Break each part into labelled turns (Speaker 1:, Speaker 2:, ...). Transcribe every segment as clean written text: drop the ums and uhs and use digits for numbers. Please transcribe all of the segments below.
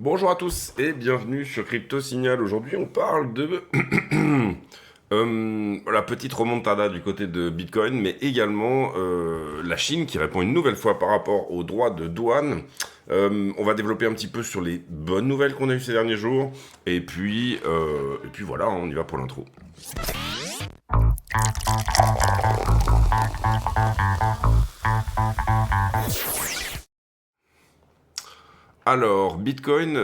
Speaker 1: Bonjour à tous et bienvenue sur Crypto Signal. Aujourd'hui, on parle de la petite remontada du côté de Bitcoin, mais également la Chine qui répond une nouvelle fois par rapport aux droits de douane. On va développer un petit peu sur les bonnes nouvelles qu'on a eues ces derniers jours. Et puis voilà, on y va pour l'intro. Alors, Bitcoin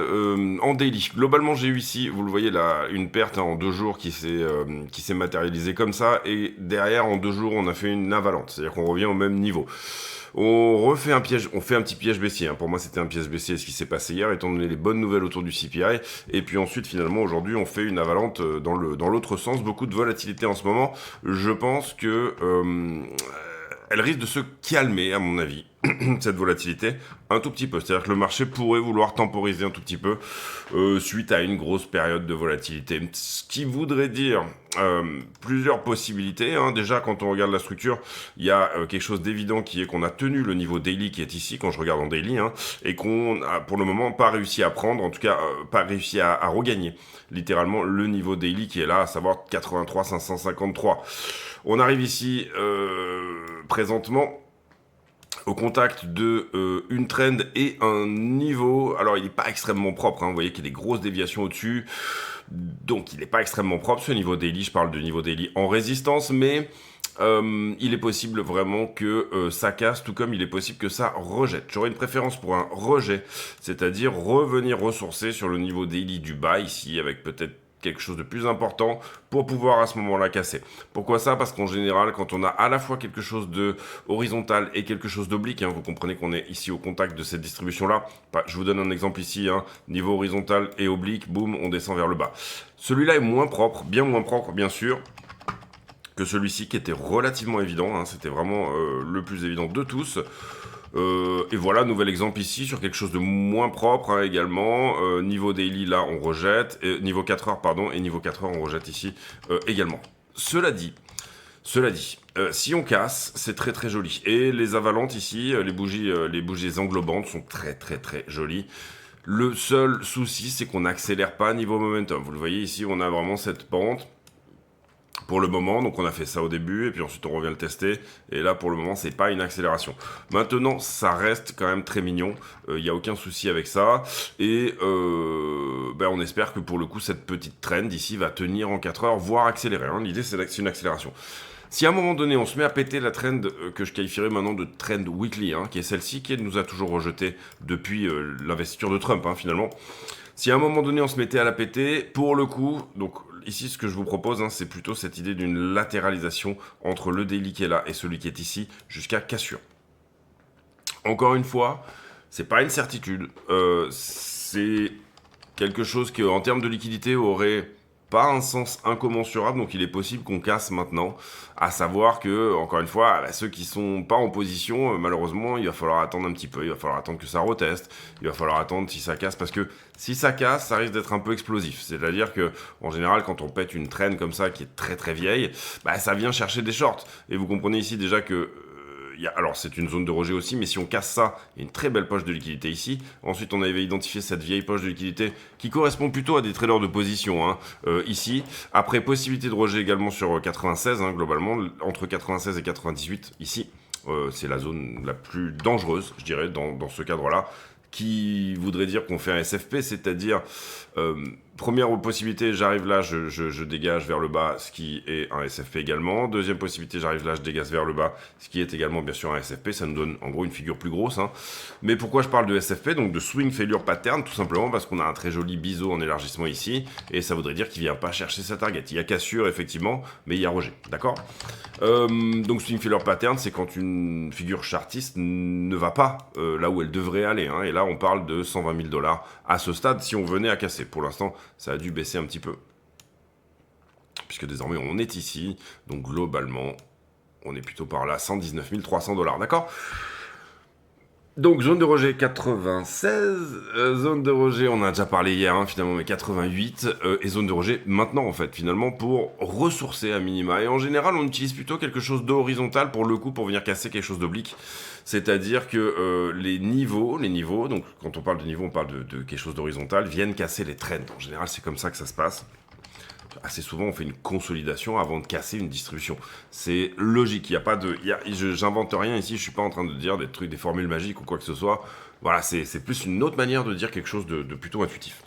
Speaker 1: en daily. Globalement, j'ai eu ici, vous le voyez là, une perte en 2 jours qui s'est matérialisée comme ça. Et derrière, en 2 jours, on a fait une avalanche. C'est-à-dire qu'on revient au même niveau. On refait un piège, on fait un petit piège baissier. Pour moi, c'était un piège baissier ce qui s'est passé hier, étant donné les bonnes nouvelles autour du CPI. Et puis ensuite, finalement, aujourd'hui, on fait une avalanche dans l'autre sens. Beaucoup de volatilité en ce moment. Je pense que elle risque de se calmer, à mon avis, cette volatilité, un tout petit peu. C'est-à-dire que le marché pourrait vouloir temporiser un tout petit peu suite à une grosse période de volatilité. Ce qui voudrait dire plusieurs possibilités. Déjà, quand on regarde la structure, il y a quelque chose d'évident qui est qu'on a tenu le niveau daily qui est ici, quand je regarde en daily, et qu'on a pour le moment pas réussi à prendre, en tout cas pas réussi à regagner littéralement le niveau daily qui est là, à savoir 83 553. On arrive ici présentement au contact de une trend et un niveau. Alors il n'est pas extrêmement propre, vous voyez qu'il y a des grosses déviations au-dessus, donc il n'est pas extrêmement propre ce niveau daily. Je parle de niveau daily en résistance, mais il est possible vraiment que ça casse, tout comme il est possible que ça rejette. J'aurais une préférence pour un rejet, c'est-à-dire revenir ressourcer sur le niveau daily du bas ici, avec peut-être quelque chose de plus important pour pouvoir à ce moment-là casser. Pourquoi ça? Parce qu'en général, quand on a à la fois quelque chose de horizontal et quelque chose d'oblique, vous comprenez qu'on est ici au contact de cette distribution-là. Je vous donne un exemple ici, niveau horizontal et oblique, boum, on descend vers le bas. Celui-là est moins propre, bien sûr, que celui-ci qui était relativement évident, c'était vraiment le plus évident de tous. Et voilà, nouvel exemple ici sur quelque chose de moins propre également. Niveau daily, là, on rejette. Niveau 4 heures, pardon. Et niveau 4 heures, on rejette ici également. Cela dit, si on casse, c'est très très joli. Et les avalanches ici, les bougies englobantes sont très très très jolies. Le seul souci, c'est qu'on n'accélère pas niveau momentum. Vous le voyez ici, on a vraiment cette pente pour le moment. Donc on a fait ça au début et puis ensuite on revient le tester, et là pour le moment c'est pas une accélération. Maintenant ça reste quand même très mignon, il n'y a aucun souci avec ça, et on espère que pour le coup cette petite trend ici va tenir en 4 heures, voire accélérer. L'idée c'est une accélération. Si à un moment donné on se met à péter la trend que je qualifierais maintenant de trend weekly, qui est celle-ci qui nous a toujours rejeté depuis l'investiture de Trump, finalement. Si à un moment donné on se mettait à la péter, pour le coup, donc ici ce que je vous propose, c'est plutôt cette idée d'une latéralisation entre le daily qui est là et celui qui est ici, jusqu'à cassure. Encore une fois, c'est pas une certitude, c'est quelque chose qui en termes de liquidité aurait pas un sens incommensurable, donc il est possible qu'on casse maintenant, à savoir que, encore une fois, ceux qui sont pas en position, malheureusement, il va falloir attendre un petit peu, il va falloir attendre que ça reteste, il va falloir attendre si ça casse, parce que si ça casse, ça risque d'être un peu explosif, c'est-à-dire que, en général, quand on pète une traîne comme ça, qui est très très vieille, ça vient chercher des shorts, et vous comprenez ici déjà que alors c'est une zone de rejet aussi, mais si on casse ça, il y a une très belle poche de liquidité ici. Ensuite, on avait identifié cette vieille poche de liquidité qui correspond plutôt à des traders de position ici. Après, possibilité de rejet également sur 96, globalement, entre 96 et 98 ici. C'est la zone la plus dangereuse, je dirais, dans ce cadre-là, qui voudrait dire qu'on fait un SFP, c'est-à-dire première possibilité, j'arrive là, je dégage vers le bas, ce qui est un SFP également. Deuxième possibilité, j'arrive là, je dégage vers le bas, ce qui est également bien sûr un SFP. Ça nous donne en gros une figure plus grosse. Mais pourquoi je parle de SFP, donc de Swing Failure Pattern? Tout simplement parce qu'on a un très joli biseau en élargissement ici, et ça voudrait dire qu'il vient pas chercher sa target. Il y a cassure effectivement, mais il y a rejet, d'accord? Donc Swing Failure Pattern, c'est quand une figure chartiste ne va pas là où elle devrait aller, et là on parle de 120 000 $ à ce stade si on venait à casser. Pour l'instant, ça a dû baisser un petit peu, puisque désormais on est ici, donc globalement, on est plutôt par là, 119 300 $, d'accord? Donc, zone de rejet 96, zone de rejet, on en a déjà parlé hier, hein, finalement, mais 88, et zone de rejet maintenant, en fait, finalement, pour ressourcer à minima. Et en général, on utilise plutôt quelque chose d'horizontal, pour le coup, pour venir casser quelque chose d'oblique. C'est-à-dire que les niveaux, donc quand on parle de niveau, on parle de quelque chose d'horizontal, viennent casser les trends. En général, c'est comme ça que ça se passe. Assez souvent, on fait une consolidation avant de casser une distribution. C'est logique. Il y a pas de, j'invente rien ici. Je suis pas en train de dire des trucs, des formules magiques ou quoi que ce soit. Voilà, c'est plus une autre manière de dire quelque chose de plutôt intuitif.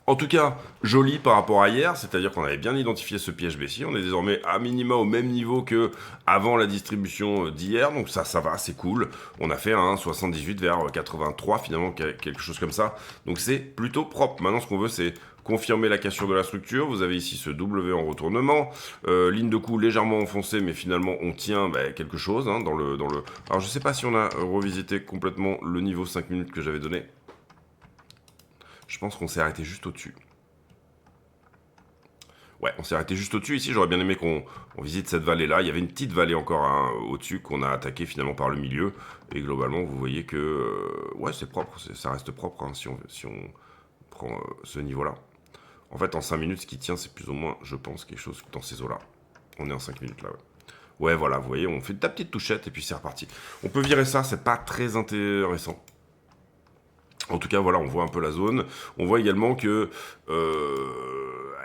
Speaker 1: En tout cas, joli par rapport à hier, c'est-à-dire qu'on avait bien identifié ce piège baissier. On est désormais à minima au même niveau que avant la distribution d'hier, donc ça va, c'est cool. On a fait un 78 vers 83 finalement, quelque chose comme ça. Donc c'est plutôt propre. Maintenant, ce qu'on veut, c'est confirmer la cassure de la structure. Vous avez ici ce W en retournement, ligne de coup légèrement enfoncée, mais finalement on tient quelque chose hein, dans le. Alors je sais pas si on a revisité complètement le niveau 5 minutes que j'avais donné. Je pense qu'on s'est arrêté juste au-dessus. Ouais, on s'est arrêté juste au-dessus. Ici, j'aurais bien aimé qu'on visite cette vallée-là. Il y avait une petite vallée encore hein, au-dessus qu'on a attaqué finalement par le milieu. Et globalement, vous voyez que... ouais, c'est propre. Ça reste propre hein, si on prend ce niveau-là. En fait, en 5 minutes, ce qui tient, c'est plus ou moins, je pense, quelque chose dans ces eaux-là. On est en 5 minutes là, ouais. Ouais, voilà, vous voyez, on fait ta petite touchette et puis c'est reparti. On peut virer ça, c'est pas très intéressant. En tout cas, voilà, on voit un peu la zone. On voit également que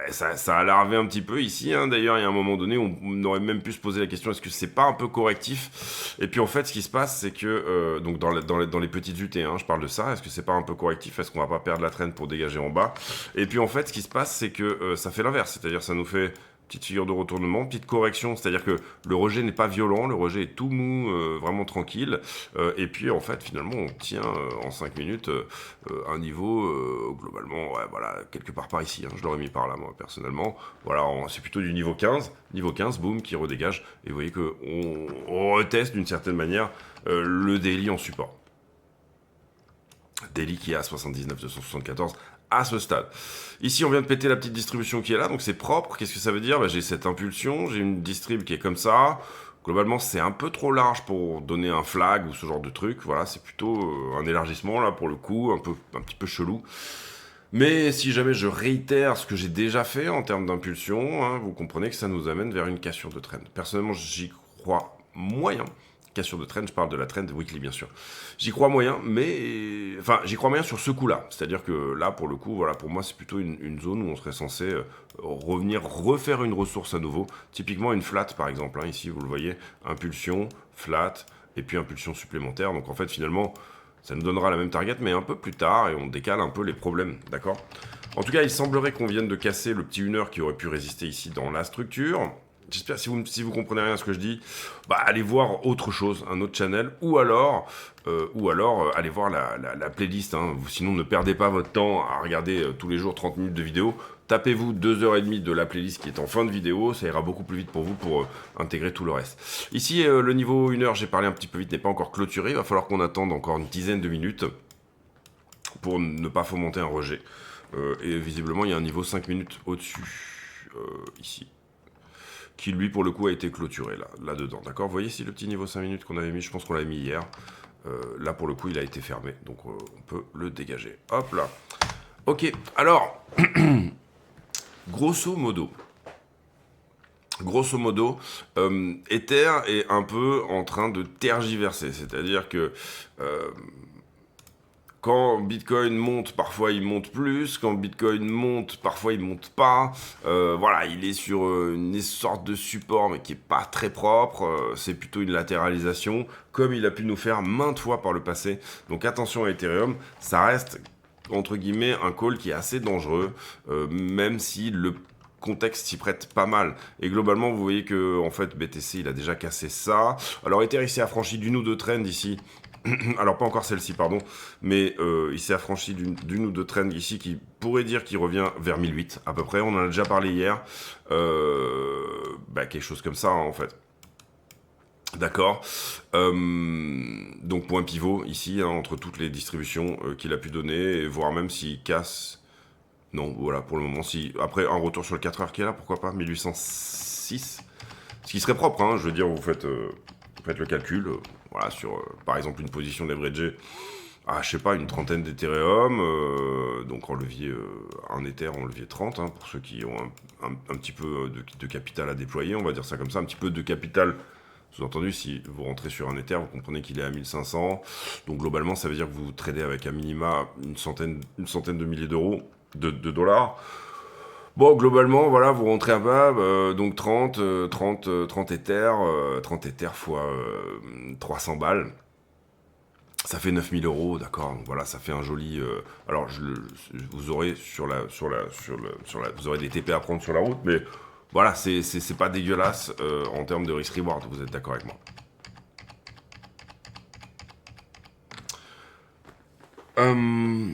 Speaker 1: ça a larvé un petit peu ici. Hein. D'ailleurs, il y a un moment donné, on aurait même pu se poser la question est-ce que c'est pas un peu correctif? Et puis en fait, ce qui se passe, c'est que donc dans les petites UT, hein, je parle de ça. Est-ce que c'est pas un peu correctif? Est-ce qu'on va pas perdre la traîne pour dégager en bas? Et puis en fait, ce qui se passe, c'est que ça fait l'inverse. C'est-à-dire, ça nous fait petite figure de retournement, petite correction, c'est-à-dire que le rejet n'est pas violent, le rejet est tout mou, vraiment tranquille, et puis en fait finalement on tient en 5 minutes un niveau globalement, ouais, voilà, quelque part par ici, hein, je l'aurais mis par là moi personnellement, voilà, c'est plutôt du niveau 15, boum, qui redégage, et vous voyez qu'on reteste d'une certaine manière le daily en support. Daily qui est à 79 274 à ce stade. Ici, on vient de péter la petite distribution qui est là, donc c'est propre. Qu'est-ce que ça veut dire? J'ai cette impulsion, j'ai une distrib qui est comme ça. Globalement, c'est un peu trop large pour donner un flag ou ce genre de truc. Voilà, c'est plutôt un élargissement, là, pour le coup, un petit peu chelou. Mais si jamais je réitère ce que j'ai déjà fait en termes d'impulsion, hein, vous comprenez que ça nous amène vers une cassure de trend. Personnellement, j'y crois moyen. Cassure de trend, je parle de la trend weekly bien sûr. J'y crois moyen, mais enfin j'y crois moyen sur ce coup-là. C'est-à-dire que là, pour le coup, voilà, pour moi c'est plutôt une zone où on serait censé revenir refaire une ressource à nouveau. Typiquement une flat par exemple. Hein, ici vous le voyez, impulsion, flat et puis impulsion supplémentaire. Donc en fait finalement ça nous donnera la même target, mais un peu plus tard et on décale un peu les problèmes, d'accord? En tout cas, il semblerait qu'on vienne de casser le petit 1 heure qui aurait pu résister ici dans la structure. J'espère, si vous comprenez rien à ce que je dis, allez voir autre chose, un autre channel, ou alors allez voir la playlist. Hein. Sinon, ne perdez pas votre temps à regarder tous les jours 30 minutes de vidéo. Tapez-vous 2h30 de la playlist qui est en fin de vidéo, ça ira beaucoup plus vite pour vous pour intégrer tout le reste. Ici, le niveau 1 heure, j'ai parlé un petit peu vite, n'est pas encore clôturé. Il va falloir qu'on attende encore une dizaine de minutes pour ne pas fomenter un rejet. Et visiblement, il y a un niveau 5 minutes au-dessus, ici, qui lui pour le coup a été clôturé là-dedans, d'accord? Vous voyez ici le petit niveau 5 minutes qu'on avait mis, je pense qu'on l'avait mis hier, là pour le coup il a été fermé, donc on peut le dégager, hop là. Ok, alors, grosso modo, Ether est un peu en train de tergiverser, c'est-à-dire que quand Bitcoin monte, parfois il monte plus. Quand Bitcoin monte, parfois il monte pas. Voilà, il est sur une sorte de support, mais qui est pas très propre. C'est plutôt une latéralisation, comme il a pu nous faire maintes fois par le passé. Donc attention à Ethereum, ça reste entre guillemets un call qui est assez dangereux, même si le contexte s'y prête pas mal. Et globalement, vous voyez que en fait BTC il a déjà cassé ça. Alors Ether il s'est affranchi d'une ou deux trends ici. Alors pas encore celle-ci, pardon, mais il s'est affranchi d'une ou deux trends ici qui pourrait dire qu'il revient vers 1008 à peu près, on en a déjà parlé hier, quelque chose comme ça hein, en fait. D'accord. Donc point pivot ici, hein, entre toutes les distributions qu'il a pu donner, voire même s'il casse... Non, voilà, pour le moment, si... Après, un retour sur le 4 heures qui est là, pourquoi pas, 1806. Ce qui serait propre, hein, je veux dire, vous faites le calcul... voilà, sur, par exemple, une position leveragée à, je sais pas, une trentaine d'Ethereum, donc en levier, un Ether en levier 30, hein, pour ceux qui ont un petit peu de capital à déployer, on va dire ça comme ça, un petit peu de capital. Sous-entendu, si vous rentrez sur un Ether, vous comprenez qu'il est à 1500. Donc globalement, ça veut dire que vous tradez avec un minima une centaine de milliers d'euros, de dollars. Bon, globalement, voilà, vous rentrez à bas, donc 30 Ether, 30 Ether fois 300 balles. Ça fait 9000 euros, d'accord. Donc voilà, ça fait un joli. Alors, vous aurez vous aurez des TP à prendre sur la route, mais voilà, c'est pas dégueulasse en termes de risk-reward. Vous êtes d'accord avec moi? Euh,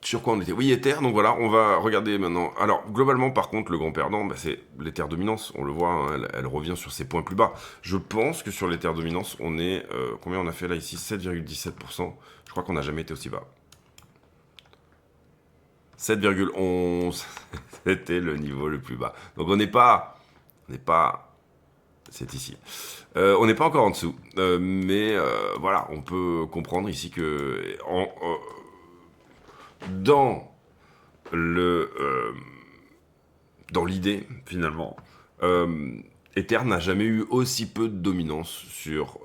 Speaker 1: Sur quoi on était? Oui, Ether, donc voilà, on va regarder maintenant. Alors, globalement, par contre, le grand perdant, bah, c'est l'Ether dominance. On le voit, hein, elle revient sur ses points plus bas. Je pense que sur l'Ether dominance, on est. Combien on a fait là ici? 7,17%. Je crois qu'on n'a jamais été aussi bas. 7,11. C'était le niveau le plus bas. Donc on n'est pas. On n'est pas. C'est ici. On n'est pas encore en dessous. Mais voilà, on peut comprendre ici que. Dans le. Dans l'idée, finalement, Ether n'a jamais eu aussi peu de dominance sur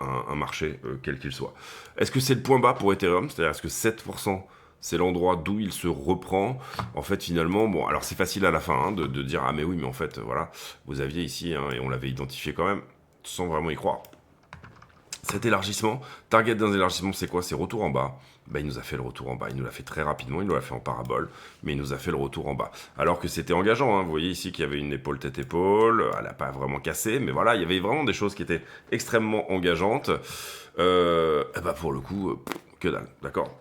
Speaker 1: un marché, quel qu'il soit. Est-ce que c'est le point bas pour Ethereum? C'est-à-dire, est-ce que 7%, c'est l'endroit d'où il se reprend? En fait, finalement, bon, alors c'est facile à la fin hein, de dire, ah mais oui, mais en fait, voilà, vous aviez ici, hein, et on l'avait identifié quand même, sans vraiment y croire. Cet élargissement, target d'un élargissement, c'est quoi? C'est retour en bas. Ben, il nous a fait le retour en bas. Il nous l'a fait très rapidement, il nous l'a fait en parabole, mais il nous a fait le retour en bas. Alors que c'était engageant, hein. Vous voyez ici qu'il y avait une épaule tête-épaule, elle n'a pas vraiment cassé, mais voilà, il y avait vraiment des choses qui étaient extrêmement engageantes. Et ben pour le coup, que dalle, d'accord?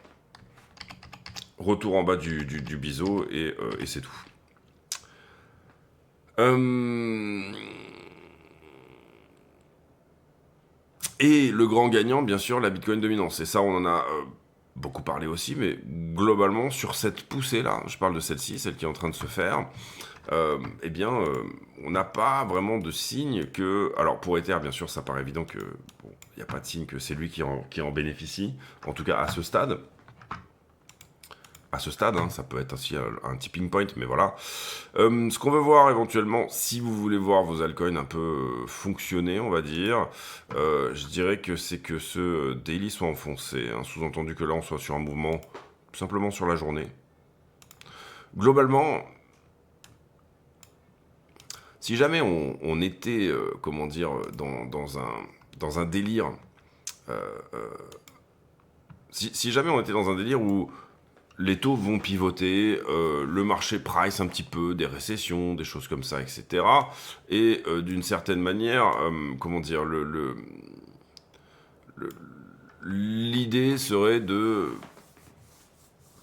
Speaker 1: Retour en bas du biseau et c'est tout. Euh... Et le grand gagnant, bien sûr, la Bitcoin dominance. Et ça, on en a beaucoup parlé aussi, mais globalement, sur cette poussée-là, je parle de celle-ci, celle qui est en train de se faire, eh bien, on n'a pas vraiment de signe que... Alors, pour Ether, bien sûr, ça paraît évident que bon, il n'y a pas de signe que c'est lui qui en bénéficie, en tout cas à ce stade. À ce stade, hein, ça peut être aussi un tipping point, mais voilà. Ce qu'on veut voir éventuellement, si vous voulez voir vos altcoins un peu fonctionner, on va dire, je dirais que c'est que ce daily soit enfoncé, hein, sous-entendu que là on soit sur un mouvement tout simplement sur la journée. Globalement, si jamais on était, comment dire, dans un délire, euh, euh, si jamais on était dans un délire où les taux vont pivoter, le marché price un petit peu des récessions, des choses comme ça, etc. Et d'une certaine manière, comment dire, l'idée serait de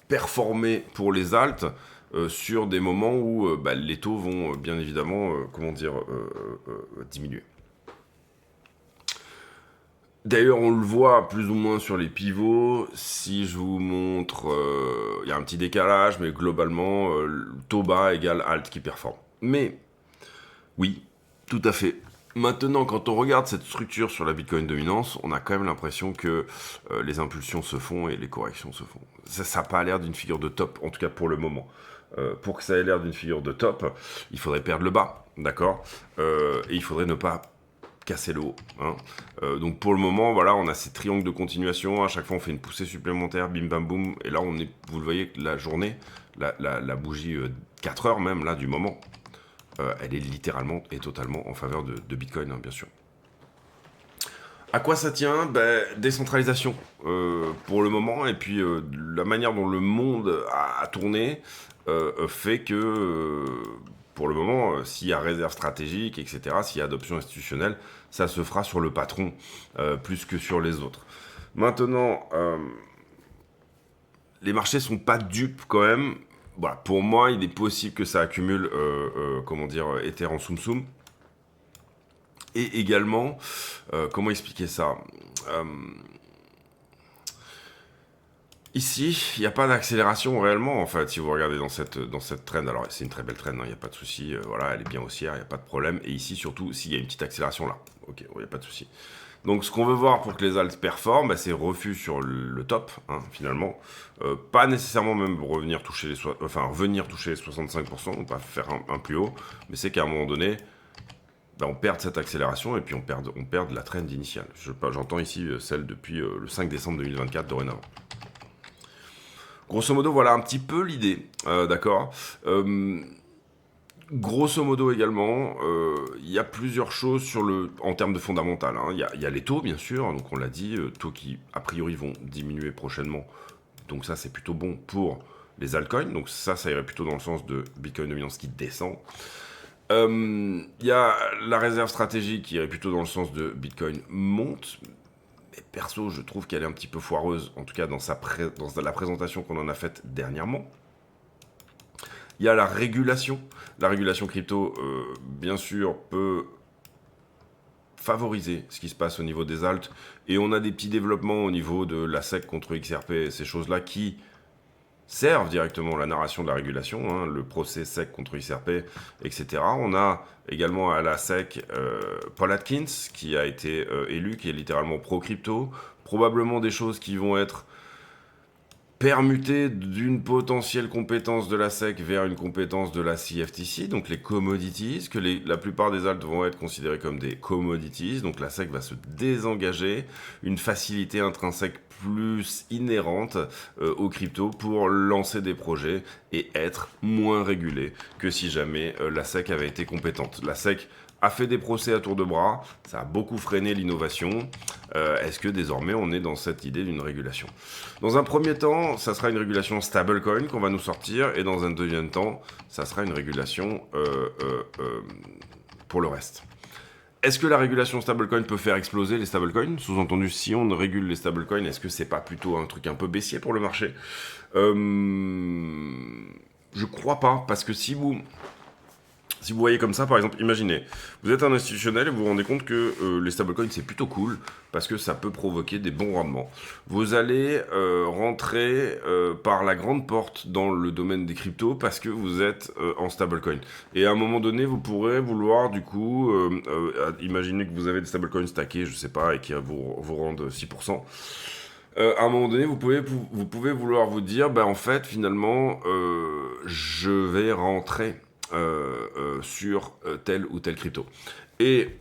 Speaker 1: performer pour les alts sur des moments où bah, les taux vont bien évidemment, comment dire, diminuer. D'ailleurs, on le voit plus ou moins sur les pivots. Si je vous montre, il y a un petit décalage, mais globalement, taux bas égale alt qui performe. Mais, oui, tout à fait. Maintenant, quand on regarde cette structure sur la Bitcoin dominance, on a quand même l'impression que les impulsions se font et les corrections se font. Ça n'a pas l'air d'une figure de top, en tout cas pour le moment. Pour que ça ait l'air d'une figure de top, il faudrait perdre le bas, d'accord? Et il faudrait ne pas casser le haut. Hein. Donc pour le moment, voilà, on a ces triangles de continuation. À chaque fois, on fait une poussée supplémentaire, bim bam boum. Et là, on est, vous le voyez, la journée, la bougie 4 heures même, là, du moment, elle est littéralement et totalement en faveur de Bitcoin, hein, bien sûr. À quoi ça tient? Ben, décentralisation pour le moment. Et puis la manière dont le monde a tourné fait que pour le moment, s'il y a réserve stratégique, etc., s'il y a adoption institutionnelle, ça se fera sur le patron plus que sur les autres. Maintenant, les marchés sont pas dupes quand même. Voilà, pour moi, il est possible que ça accumule, comment dire, Ether en soum soum. Et également, comment expliquer ça? Ici, il n'y a pas d'accélération réellement, en fait, si vous regardez dans cette trend. Alors, c'est une très belle trend, il n'y a pas de souci. Voilà, elle est bien haussière, il n'y a pas de problème. Et ici, surtout, s'il y a une petite accélération là. Ok, il n'y a pas de souci. Donc, ce qu'on veut voir pour que les alts performent, bah, c'est refus sur le top, hein, finalement. Pas nécessairement même revenir toucher les 65%, on pas faire un plus haut. Mais c'est qu'à un moment donné, bah, on perd cette accélération et puis on perd la trend initiale. J'entends ici celle depuis le 5 décembre 2024 dorénavant. Grosso modo, voilà un petit peu l'idée, d'accord. Grosso modo également, il y a plusieurs choses en termes de fondamental. Hein. Il y a les taux, bien sûr, donc on l'a dit, taux qui, a priori, vont diminuer prochainement. Donc ça, c'est plutôt bon pour les altcoins. Donc ça irait plutôt dans le sens de Bitcoin dominance qui descend. Il y a la réserve stratégique qui irait plutôt dans le sens de Bitcoin monte. Mais perso, je trouve qu'elle est un petit peu foireuse, en tout cas dans la présentation qu'on en a faite dernièrement. Il y a la régulation. La régulation crypto, bien sûr, peut favoriser ce qui se passe au niveau des alts. Et on a des petits développements au niveau de la SEC contre XRP, ces choses-là qui servent directement la narration de la régulation, hein, le procès SEC contre XRP, etc. On a également à la SEC Paul Atkins, qui a été élu, qui est littéralement pro-crypto. Probablement des choses qui vont être permuter d'une potentielle compétence de la SEC vers une compétence de la CFTC, donc les commodities, que la plupart des alts vont être considérés comme des commodities, donc la SEC va se désengager, une facilité intrinsèque plus inhérente aux cryptos pour lancer des projets et être moins régulé que si jamais la SEC avait été compétente. La SEC a fait des procès à tour de bras, ça a beaucoup freiné l'innovation. Est-ce que désormais on est dans cette idée d'une régulation? Dans un premier temps, ça sera une régulation stablecoin qu'on va nous sortir, et dans un deuxième temps, ça sera une régulation pour le reste. Est-ce que la régulation stablecoin peut faire exploser les stablecoins? Sous-entendu, si on régule les stablecoins, est-ce que c'est pas plutôt un truc un peu baissier pour le marché? Je crois pas, parce que si vous voyez comme ça, par exemple, imaginez, vous êtes un institutionnel et vous vous rendez compte que les stablecoins, c'est plutôt cool, parce que ça peut provoquer des bons rendements. Vous allez rentrer par la grande porte dans le domaine des cryptos, parce que vous êtes en stablecoin. Et à un moment donné, vous pourrez vouloir, du coup, imaginez que vous avez des stablecoins stackés, je sais pas, et qui vous rendent 6%. À un moment donné, vous pouvez vouloir vous dire, bah, en fait, finalement, je vais rentrer sur telle ou telle crypto. Et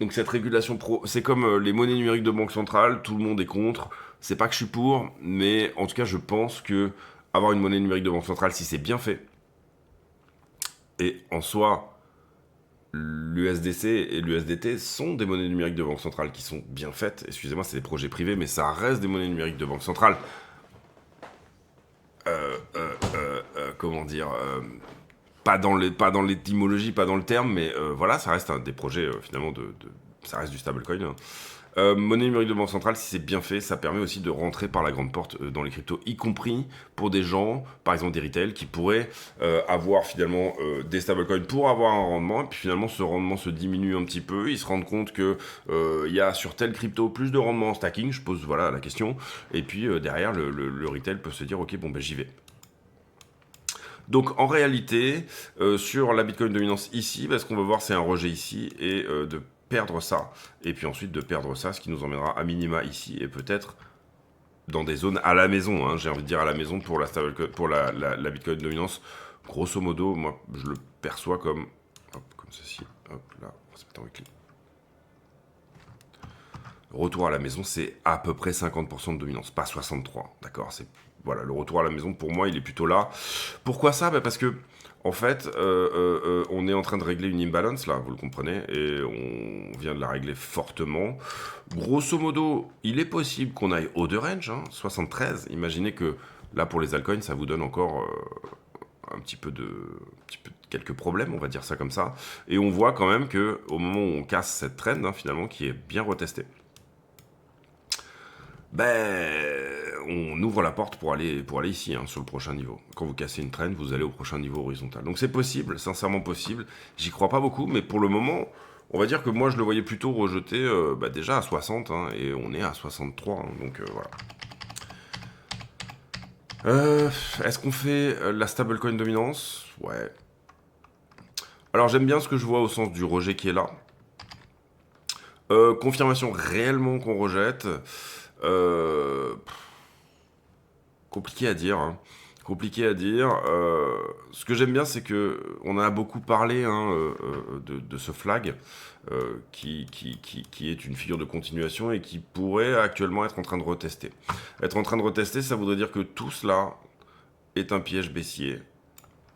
Speaker 1: donc cette régulation c'est comme les monnaies numériques de banque centrale, tout le monde est contre. C'est pas que je suis pour, mais en tout cas, je pense que avoir une monnaie numérique de banque centrale, si c'est bien fait, et en soi, l'USDC et l'USDT sont des monnaies numériques de banque centrale qui sont bien faites. Excusez-moi, c'est des projets privés, mais ça reste des monnaies numériques de banque centrale. Comment dire pas dans l'étymologie, pas dans le terme, mais voilà, ça reste des projets finalement ça reste du stablecoin. Hein. Monnaie numérique de banque centrale, si c'est bien fait, ça permet aussi de rentrer par la grande porte dans les cryptos, y compris pour des gens, par exemple des retail, qui pourraient avoir finalement des stablecoins pour avoir un rendement, et puis finalement ce rendement se diminue un petit peu, ils se rendent compte que il y a sur telle crypto plus de rendement en stacking, je pose voilà la question, et puis derrière le retail peut se dire ok bon ben j'y vais. Donc en réalité, sur la Bitcoin dominance ici, ce qu'on va voir c'est un rejet ici et de perdre ça. Et puis ensuite de perdre ça, ce qui nous emmènera à minima ici et peut-être dans des zones à la maison. Hein, j'ai envie de dire à la maison pour la Bitcoin dominance. Grosso modo, moi je le perçois comme ceci. Hop là, on va se mettre en weekly. Retour à la maison, c'est à peu près 50% de dominance, pas 63, d'accord. Voilà, le retour à la maison, pour moi, il est plutôt là. Pourquoi ça? Parce que, en fait, on est en train de régler une imbalance, là, vous le comprenez, et on vient de la régler fortement. Grosso modo, il est possible qu'on aille haut de range, hein, 73. Imaginez que, là, pour les altcoins, ça vous donne encore un petit peu quelques problèmes, on va dire ça comme ça. Et on voit quand même que au moment où on casse cette trend, hein, finalement, qui est bien retestée, on ouvre la porte pour aller ici, hein, sur le prochain niveau. Quand vous cassez une trend, vous allez au prochain niveau horizontal. Donc c'est possible, sincèrement possible. J'y crois pas beaucoup, mais pour le moment, on va dire que moi je le voyais plutôt rejeté déjà à 60, hein, et on est à 63, hein, donc voilà. Euh, Est-ce qu'on fait la stablecoin dominance? Ouais. Alors j'aime bien ce que je vois au sens du rejet qui est là. Confirmation réellement qu'on rejette. Euh, Compliqué à dire, hein. Compliqué à dire. Ce que j'aime bien, c'est que on en a beaucoup parlé, hein, de ce flag qui est une figure de continuation et qui pourrait actuellement être en train de retester. Être en train de retester, ça voudrait dire que tout cela est un piège baissier.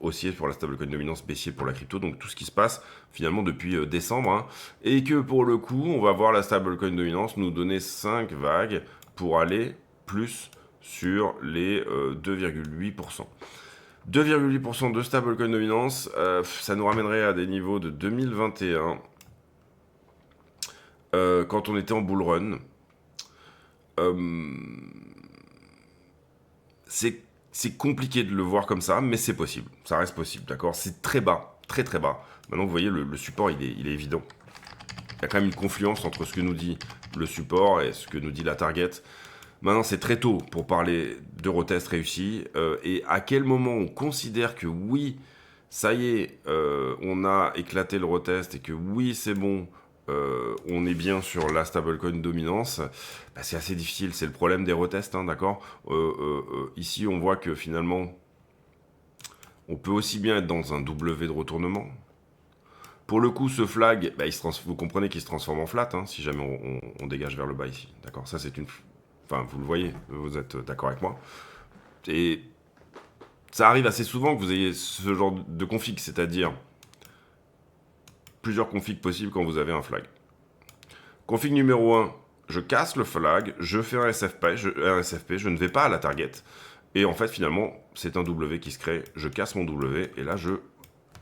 Speaker 1: Haussier pour la stablecoin dominance, baissier pour la crypto, donc tout ce qui se passe finalement depuis décembre, hein, et que pour le coup, on va voir la stablecoin dominance nous donner 5 vagues pour aller plus sur les 2,8%. 2,8% de stablecoin dominance, ça nous ramènerait à des niveaux de 2021, quand on était en bull run. Euh, c'est compliqué de le voir comme ça, mais c'est possible. Ça reste possible, d'accord? C'est très bas, très très bas. Maintenant, vous voyez, le support, il est évident. Il y a quand même une confluence entre ce que nous dit le support et ce que nous dit la target. Maintenant, c'est très tôt pour parler de retest réussi. Et à quel moment on considère que oui, ça y est, on a éclaté le retest et que oui, c'est bon, on est bien sur la stablecoin dominance, bah, c'est assez difficile. C'est le problème des retests, hein, d'accord? Ici, on voit que finalement, on peut aussi bien être dans un W de retournement. Pour le coup, ce flag, bah, vous comprenez qu'il se transforme en flat, hein, si jamais on dégage vers le bas ici. D'accord? Ça, c'est une. Enfin, vous le voyez, vous êtes d'accord avec moi. Et ça arrive assez souvent que vous ayez ce genre de config, c'est-à-dire plusieurs configs possibles quand vous avez un flag. Config numéro 1, je casse le flag, je fais un SFP, je ne vais pas à la target. Et en fait, finalement, c'est un W qui se crée, je casse mon W, et là, je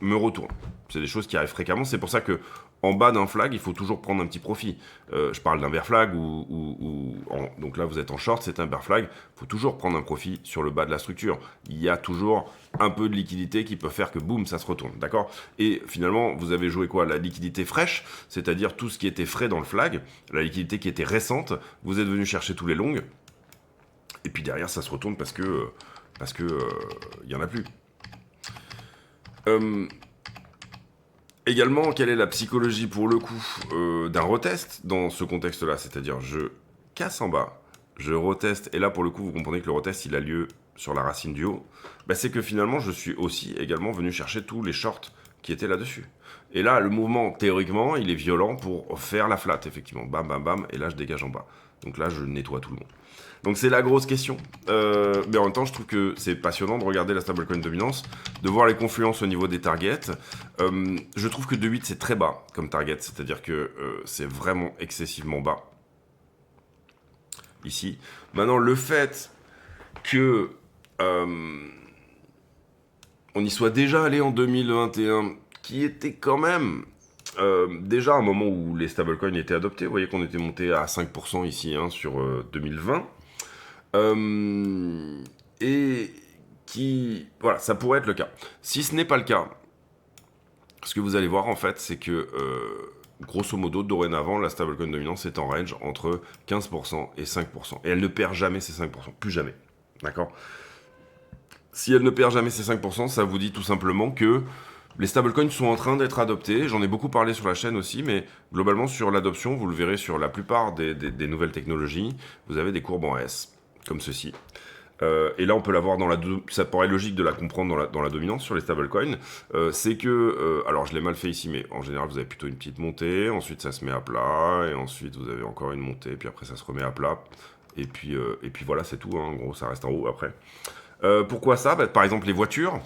Speaker 1: me retourne. C'est des choses qui arrivent fréquemment. C'est pour ça que en bas d'un flag, il faut toujours prendre un petit profit. Je parle d'un bear flag donc là vous êtes en short, c'est un bear flag. Il faut toujours prendre un profit sur le bas de la structure. Il y a toujours un peu de liquidité qui peut faire que boum, ça se retourne, d'accord? Et finalement, vous avez joué quoi? La liquidité fraîche, c'est-à-dire tout ce qui était frais dans le flag, la liquidité qui était récente. Vous êtes venu chercher tous les longs. Et puis derrière, ça se retourne parce que y en a plus. Également, quelle est la psychologie pour le coup d'un retest dans ce contexte-là? C'est-à-dire, je casse en bas, je reteste, et là pour le coup, vous comprenez que le retest il a lieu sur la racine du haut. Bah, c'est que finalement, je suis aussi également venu chercher tous les shorts qui étaient là-dessus. Et là, le mouvement, théoriquement, il est violent pour faire la flat, effectivement. Bam, bam, bam, et là, je dégage en bas. Donc là, je nettoie tout le monde. Donc c'est la grosse question. Mais en même temps, je trouve que c'est passionnant de regarder la stablecoin dominance, de voir les confluences au niveau des targets. Je trouve que 2,8 c'est très bas comme target, c'est-à-dire que c'est vraiment excessivement bas. Ici. Maintenant, le fait que on y soit déjà allé en 2021, qui était quand même déjà un moment où les stablecoins étaient adoptés. Vous voyez qu'on était monté à 5% ici, hein, sur 2020. Et qui... Voilà, ça pourrait être le cas. Si ce n'est pas le cas, ce que vous allez voir en fait, c'est que grosso modo, dorénavant, la stablecoin dominance est en range entre 15% et 5%. Et elle ne perd jamais ces 5%, plus jamais. D'accord? Si elle ne perd jamais ces 5%, ça vous dit tout simplement que les stablecoins sont en train d'être adoptés. J'en ai beaucoup parlé sur la chaîne aussi, mais globalement, sur l'adoption, vous le verrez sur la plupart des nouvelles technologies, vous avez des courbes en S, comme ceci. Et là, on peut l'avoir ça paraît logique de la comprendre dans la dominance sur les stablecoins. C'est que, alors je l'ai mal fait ici, mais en général, vous avez plutôt une petite montée, ensuite ça se met à plat, et ensuite vous avez encore une montée, puis après ça se remet à plat. Et puis voilà, c'est tout, hein. En gros, ça reste en haut après. Pourquoi ça? Bah, par exemple, les voitures.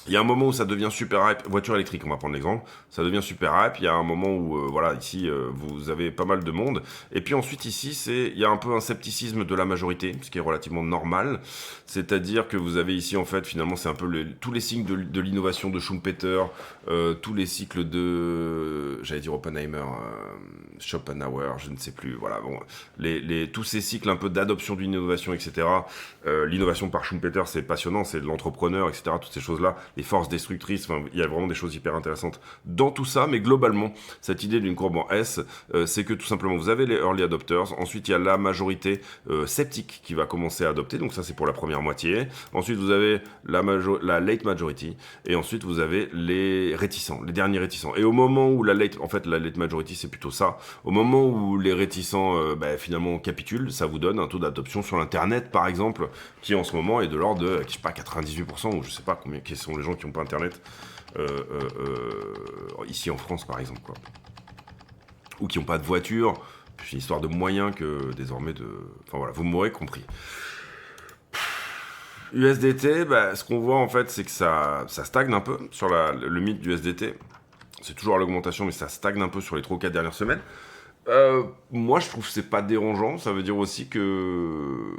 Speaker 1: Il y a un moment où ça devient super hype, voiture électrique, on va prendre l'exemple, ça devient super hype, il y a un moment où, voilà, ici, vous avez pas mal de monde, et puis ensuite, ici, il y a un peu un scepticisme de la majorité, ce qui est relativement normal, c'est-à-dire que vous avez ici, en fait, finalement, c'est un peu tous les signes de l'innovation de Schumpeter, tous les cycles de, j'allais dire Oppenheimer, Schopenhauer, je ne sais plus, voilà, bon, tous ces cycles un peu d'adoption d'une innovation, etc., l'innovation par Schumpeter, c'est passionnant, c'est de l'entrepreneur, etc., toutes ces choses-là, des forces destructrices. Enfin, il y a vraiment des choses hyper intéressantes dans tout ça. Mais globalement, cette idée d'une courbe en S, c'est que tout simplement, vous avez les early adopters. Ensuite, il y a la majorité sceptique qui va commencer à adopter. Donc ça, c'est pour la première moitié. Ensuite, vous avez la late majority. Et ensuite, vous avez les réticents, les derniers réticents. Et au moment où la late majority, c'est plutôt ça. Au moment où les réticents, finalement, capitulent, ça vous donne un taux d'adoption sur l'Internet, par exemple, qui en ce moment est de l'ordre de, je sais pas, 98%, ou je sais pas combien, quels sont les gens qui n'ont pas Internet, ici en France, par exemple, quoi. Ou qui n'ont pas de voiture. C'est une histoire de moyens que, désormais, de... Enfin voilà, vous m'aurez compris. USDT, ce qu'on voit en fait, c'est que ça stagne un peu sur le mythe du USDT. C'est toujours à l'augmentation, mais ça stagne un peu sur les 3 ou 4 dernières semaines. Moi, je trouve que c'est pas dérangeant. Ça veut dire aussi que...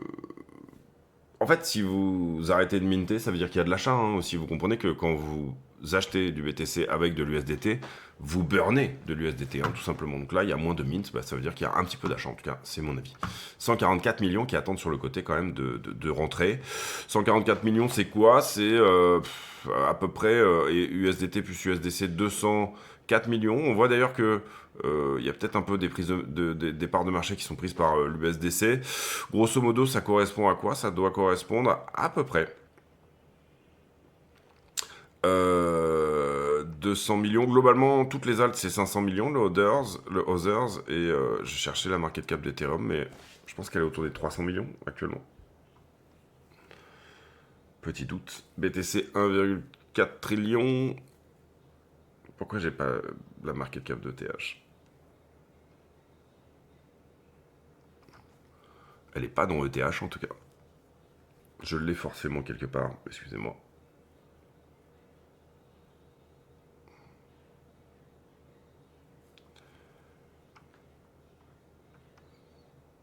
Speaker 1: En fait, si vous arrêtez de minter, ça veut dire qu'il y a de l'achat aussi. Vous comprenez que quand vous achetez du BTC avec de l'USDT, vous burnez de l'USDT, tout simplement. Donc là, il y a moins de mint, ça veut dire qu'il y a un petit peu d'achat, en tout cas, c'est mon avis. 144 millions qui attendent sur le côté quand même de rentrée. 144 millions, c'est quoi? C'est à peu près USDT plus USDC 204 millions. On voit d'ailleurs que il y a peut-être un peu des prises des parts de marché qui sont prises par l'USDC. Grosso modo, ça correspond à quoi? Ça doit correspondre à peu près 200 millions. Globalement, toutes les alts, c'est 500 millions, le Others, et j'ai cherché la market cap d'Ethereum, mais je pense qu'elle est autour des 300 millions actuellement. Petit doute. BTC 1,4 trillion. Pourquoi j'ai pas la market cap de TH? Elle est pas dans ETH en tout cas. Je l'ai forcément quelque part, excusez-moi.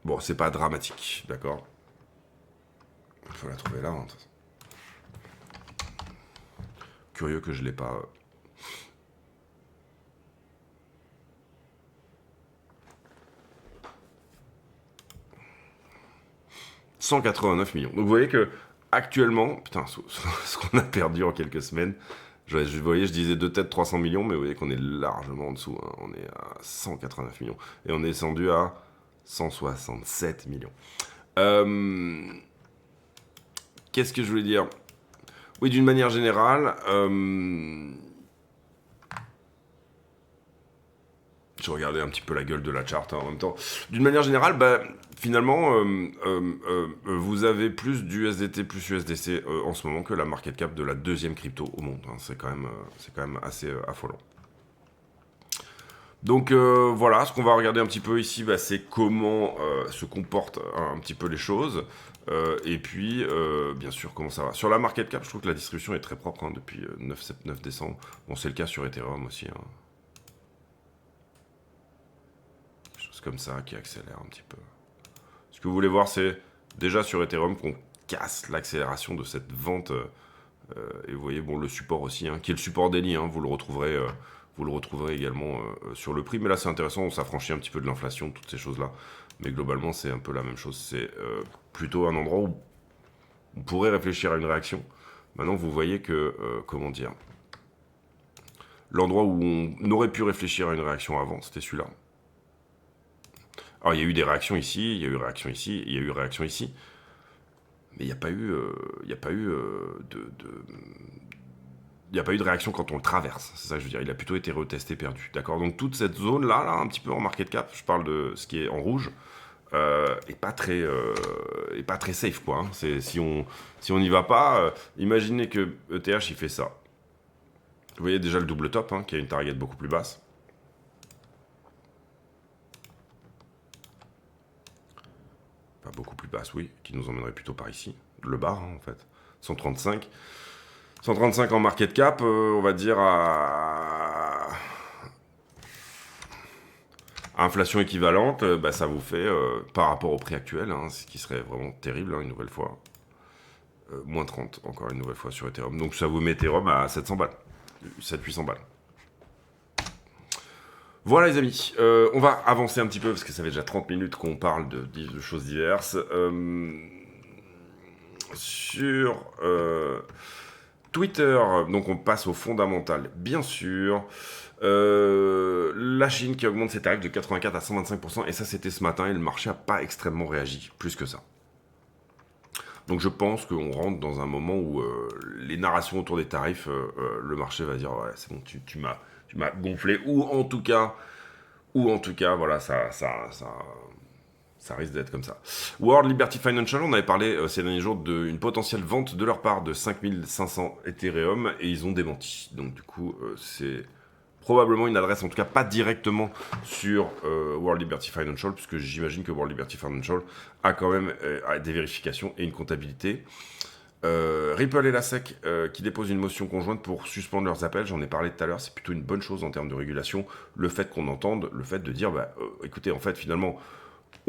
Speaker 1: Bon, c'est pas dramatique, d'accord? Il faut la trouver là. Curieux que je l'ai pas. 189 millions. Donc vous voyez que actuellement, putain, ce qu'on a perdu en quelques semaines, vous voyez, je disais deux têtes 300 millions, mais vous voyez qu'on est largement en dessous. On est à 189 millions. Et on est descendu à 167 millions. Qu'est-ce que je voulais dire? Oui, d'une manière générale, je regardais un petit peu la gueule de la charte en même temps. D'une manière générale, finalement, vous avez plus d'USDT plus USDC en ce moment que la market cap de la deuxième crypto au monde. C'est quand même assez affolant. Donc voilà, ce qu'on va regarder un petit peu ici, c'est comment se comportent un petit peu les choses. Et puis, bien sûr, comment ça va. Sur la market cap, je trouve que la distribution est très propre depuis 9 décembre. Bon, c'est le cas sur Ethereum aussi. Comme ça qui accélère un petit peu. Ce que vous voulez voir, c'est déjà sur Ethereum qu'on casse l'accélération de cette vente. Et vous voyez, bon, le support aussi, qui est le support daily, vous le retrouverez également sur le prix. Mais là, c'est intéressant, on s'affranchit un petit peu de l'inflation, toutes ces choses-là. Mais globalement, c'est un peu la même chose. C'est plutôt un endroit où on pourrait réfléchir à une réaction. Maintenant, vous voyez que, comment dire, l'endroit où on aurait pu réfléchir à une réaction avant, c'était celui-là. Alors, il y a eu des réactions ici, il y a eu réaction ici, il y a eu réaction ici. Mais il n'y a pas eu, de réaction quand on le traverse. C'est ça que je veux dire. Il a plutôt été retesté, perdu. D'accord? Donc, toute cette zone-là, un petit peu en market cap, je parle de ce qui est en rouge, est pas très safe, quoi. Si on n'y va pas, imaginez que ETH, il fait ça. Vous voyez déjà le double top, qui a une target beaucoup plus basse. Beaucoup plus basse, oui, qui nous emmènerait plutôt par ici, le bas en fait, 135 en market cap, on va dire à inflation équivalente, ça vous fait par rapport au prix actuel, ce qui serait vraiment terrible une nouvelle fois, moins 30 encore une nouvelle fois sur Ethereum, donc ça vous met Ethereum à 700 balles, 700-800 balles. Voilà les amis, on va avancer un petit peu parce que ça fait déjà 30 minutes qu'on parle de choses diverses. Sur Twitter, donc on passe au fondamental, bien sûr. La Chine qui augmente ses tarifs de 84 à 125%, et ça c'était ce matin, et le marché n'a pas extrêmement réagi, plus que ça. Donc je pense qu'on rentre dans un moment où les narrations autour des tarifs, le marché va dire ouais c'est bon, tu m'as gonflé, ou en tout cas, voilà, ça risque d'être comme ça. World Liberty Financial, on avait parlé ces derniers jours d'une potentielle vente de leur part de 5500 Ethereum, et ils ont démenti. Donc du coup, c'est probablement une adresse, en tout cas pas directement sur World Liberty Financial, puisque j'imagine que World Liberty Financial a quand même des vérifications et une comptabilité. Ripple et la SEC qui déposent une motion conjointe pour suspendre leurs appels, j'en ai parlé tout à l'heure, c'est plutôt une bonne chose en termes de régulation, le fait qu'on entende, le fait de dire, écoutez, en fait, finalement,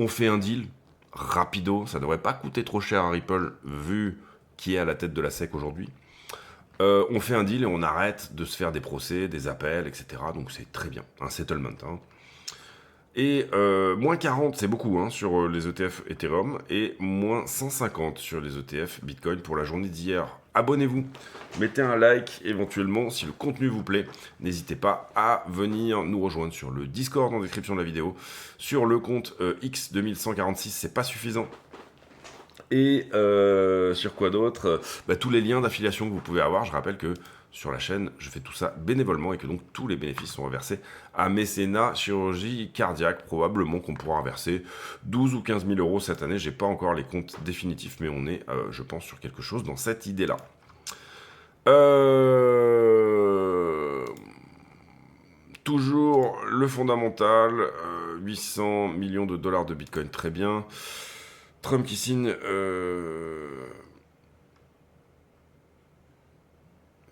Speaker 1: on fait un deal rapido, ça devrait pas coûter trop cher à Ripple, vu qui est à la tête de la SEC aujourd'hui. On fait un deal et on arrête de se faire des procès, des appels, etc. Donc c'est très bien, un settlement. Hein. Et moins 40, c'est beaucoup hein, sur les ETF Ethereum, et moins 150 sur les ETF Bitcoin pour la journée d'hier. Abonnez-vous, mettez un like éventuellement si le contenu vous plaît. N'hésitez pas à venir nous rejoindre sur le Discord en description de la vidéo, sur le compte X2146, c'est pas suffisant. Et sur quoi d'autre tous les liens d'affiliation que vous pouvez avoir. Je rappelle que sur la chaîne, je fais tout ça bénévolement et que donc tous les bénéfices sont reversés à Mécénat Chirurgie Cardiaque. Probablement qu'on pourra reverser 12 ou 15 000 euros cette année. J'ai pas encore les comptes définitifs, mais on est, je pense, sur quelque chose dans cette idée-là. Toujours le fondamental, 800 millions de dollars de Bitcoin, très bien. Trump qui signe...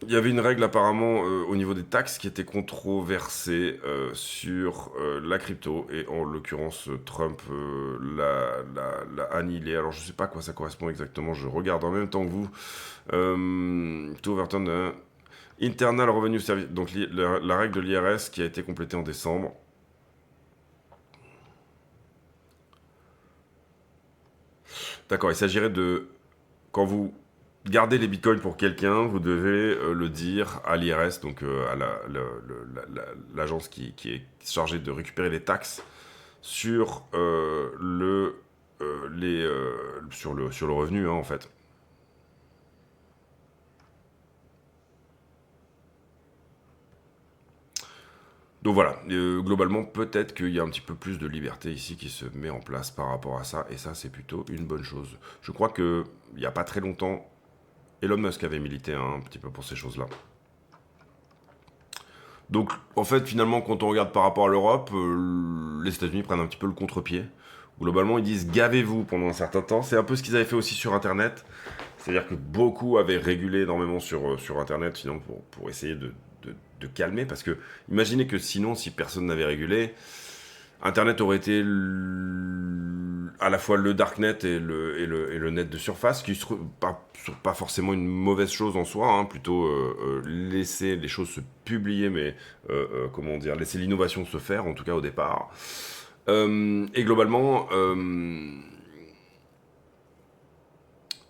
Speaker 1: Il y avait une règle apparemment au niveau des taxes qui était controversée sur la crypto, et en l'occurrence Trump l'a annihilé. Alors je ne sais pas à quoi ça correspond exactement, je regarde en même temps que vous. To overturn Internal Revenue Service, donc la règle de l'IRS qui a été complétée en décembre. D'accord, il s'agirait de... Quand vous gardez les bitcoins pour quelqu'un, vous devez le dire à l'IRS, donc à l'agence qui est chargée de récupérer les taxes sur, sur le revenu, hein, en fait. Donc voilà, globalement, peut-être qu'il y a un petit peu plus de liberté ici qui se met en place par rapport à ça, et ça, c'est plutôt une bonne chose. Je crois qu'il n'y a pas très longtemps, Elon Musk avait milité un petit peu pour ces choses-là. Donc, en fait, finalement, quand on regarde par rapport à l'Europe, les États-Unis prennent un petit peu le contre-pied. Globalement, ils disent gavez-vous pendant un certain temps. C'est un peu ce qu'ils avaient fait aussi sur Internet. C'est-à-dire que beaucoup avaient régulé énormément sur Internet, sinon pour essayer de calmer. Parce que, imaginez que sinon, si personne n'avait régulé, Internet aurait été à la fois le darknet et le net de surface, qui ne pas forcément une mauvaise chose en soi, hein, plutôt laisser les choses se publier, mais comment dire, laisser l'innovation se faire, en tout cas au départ. Et globalement,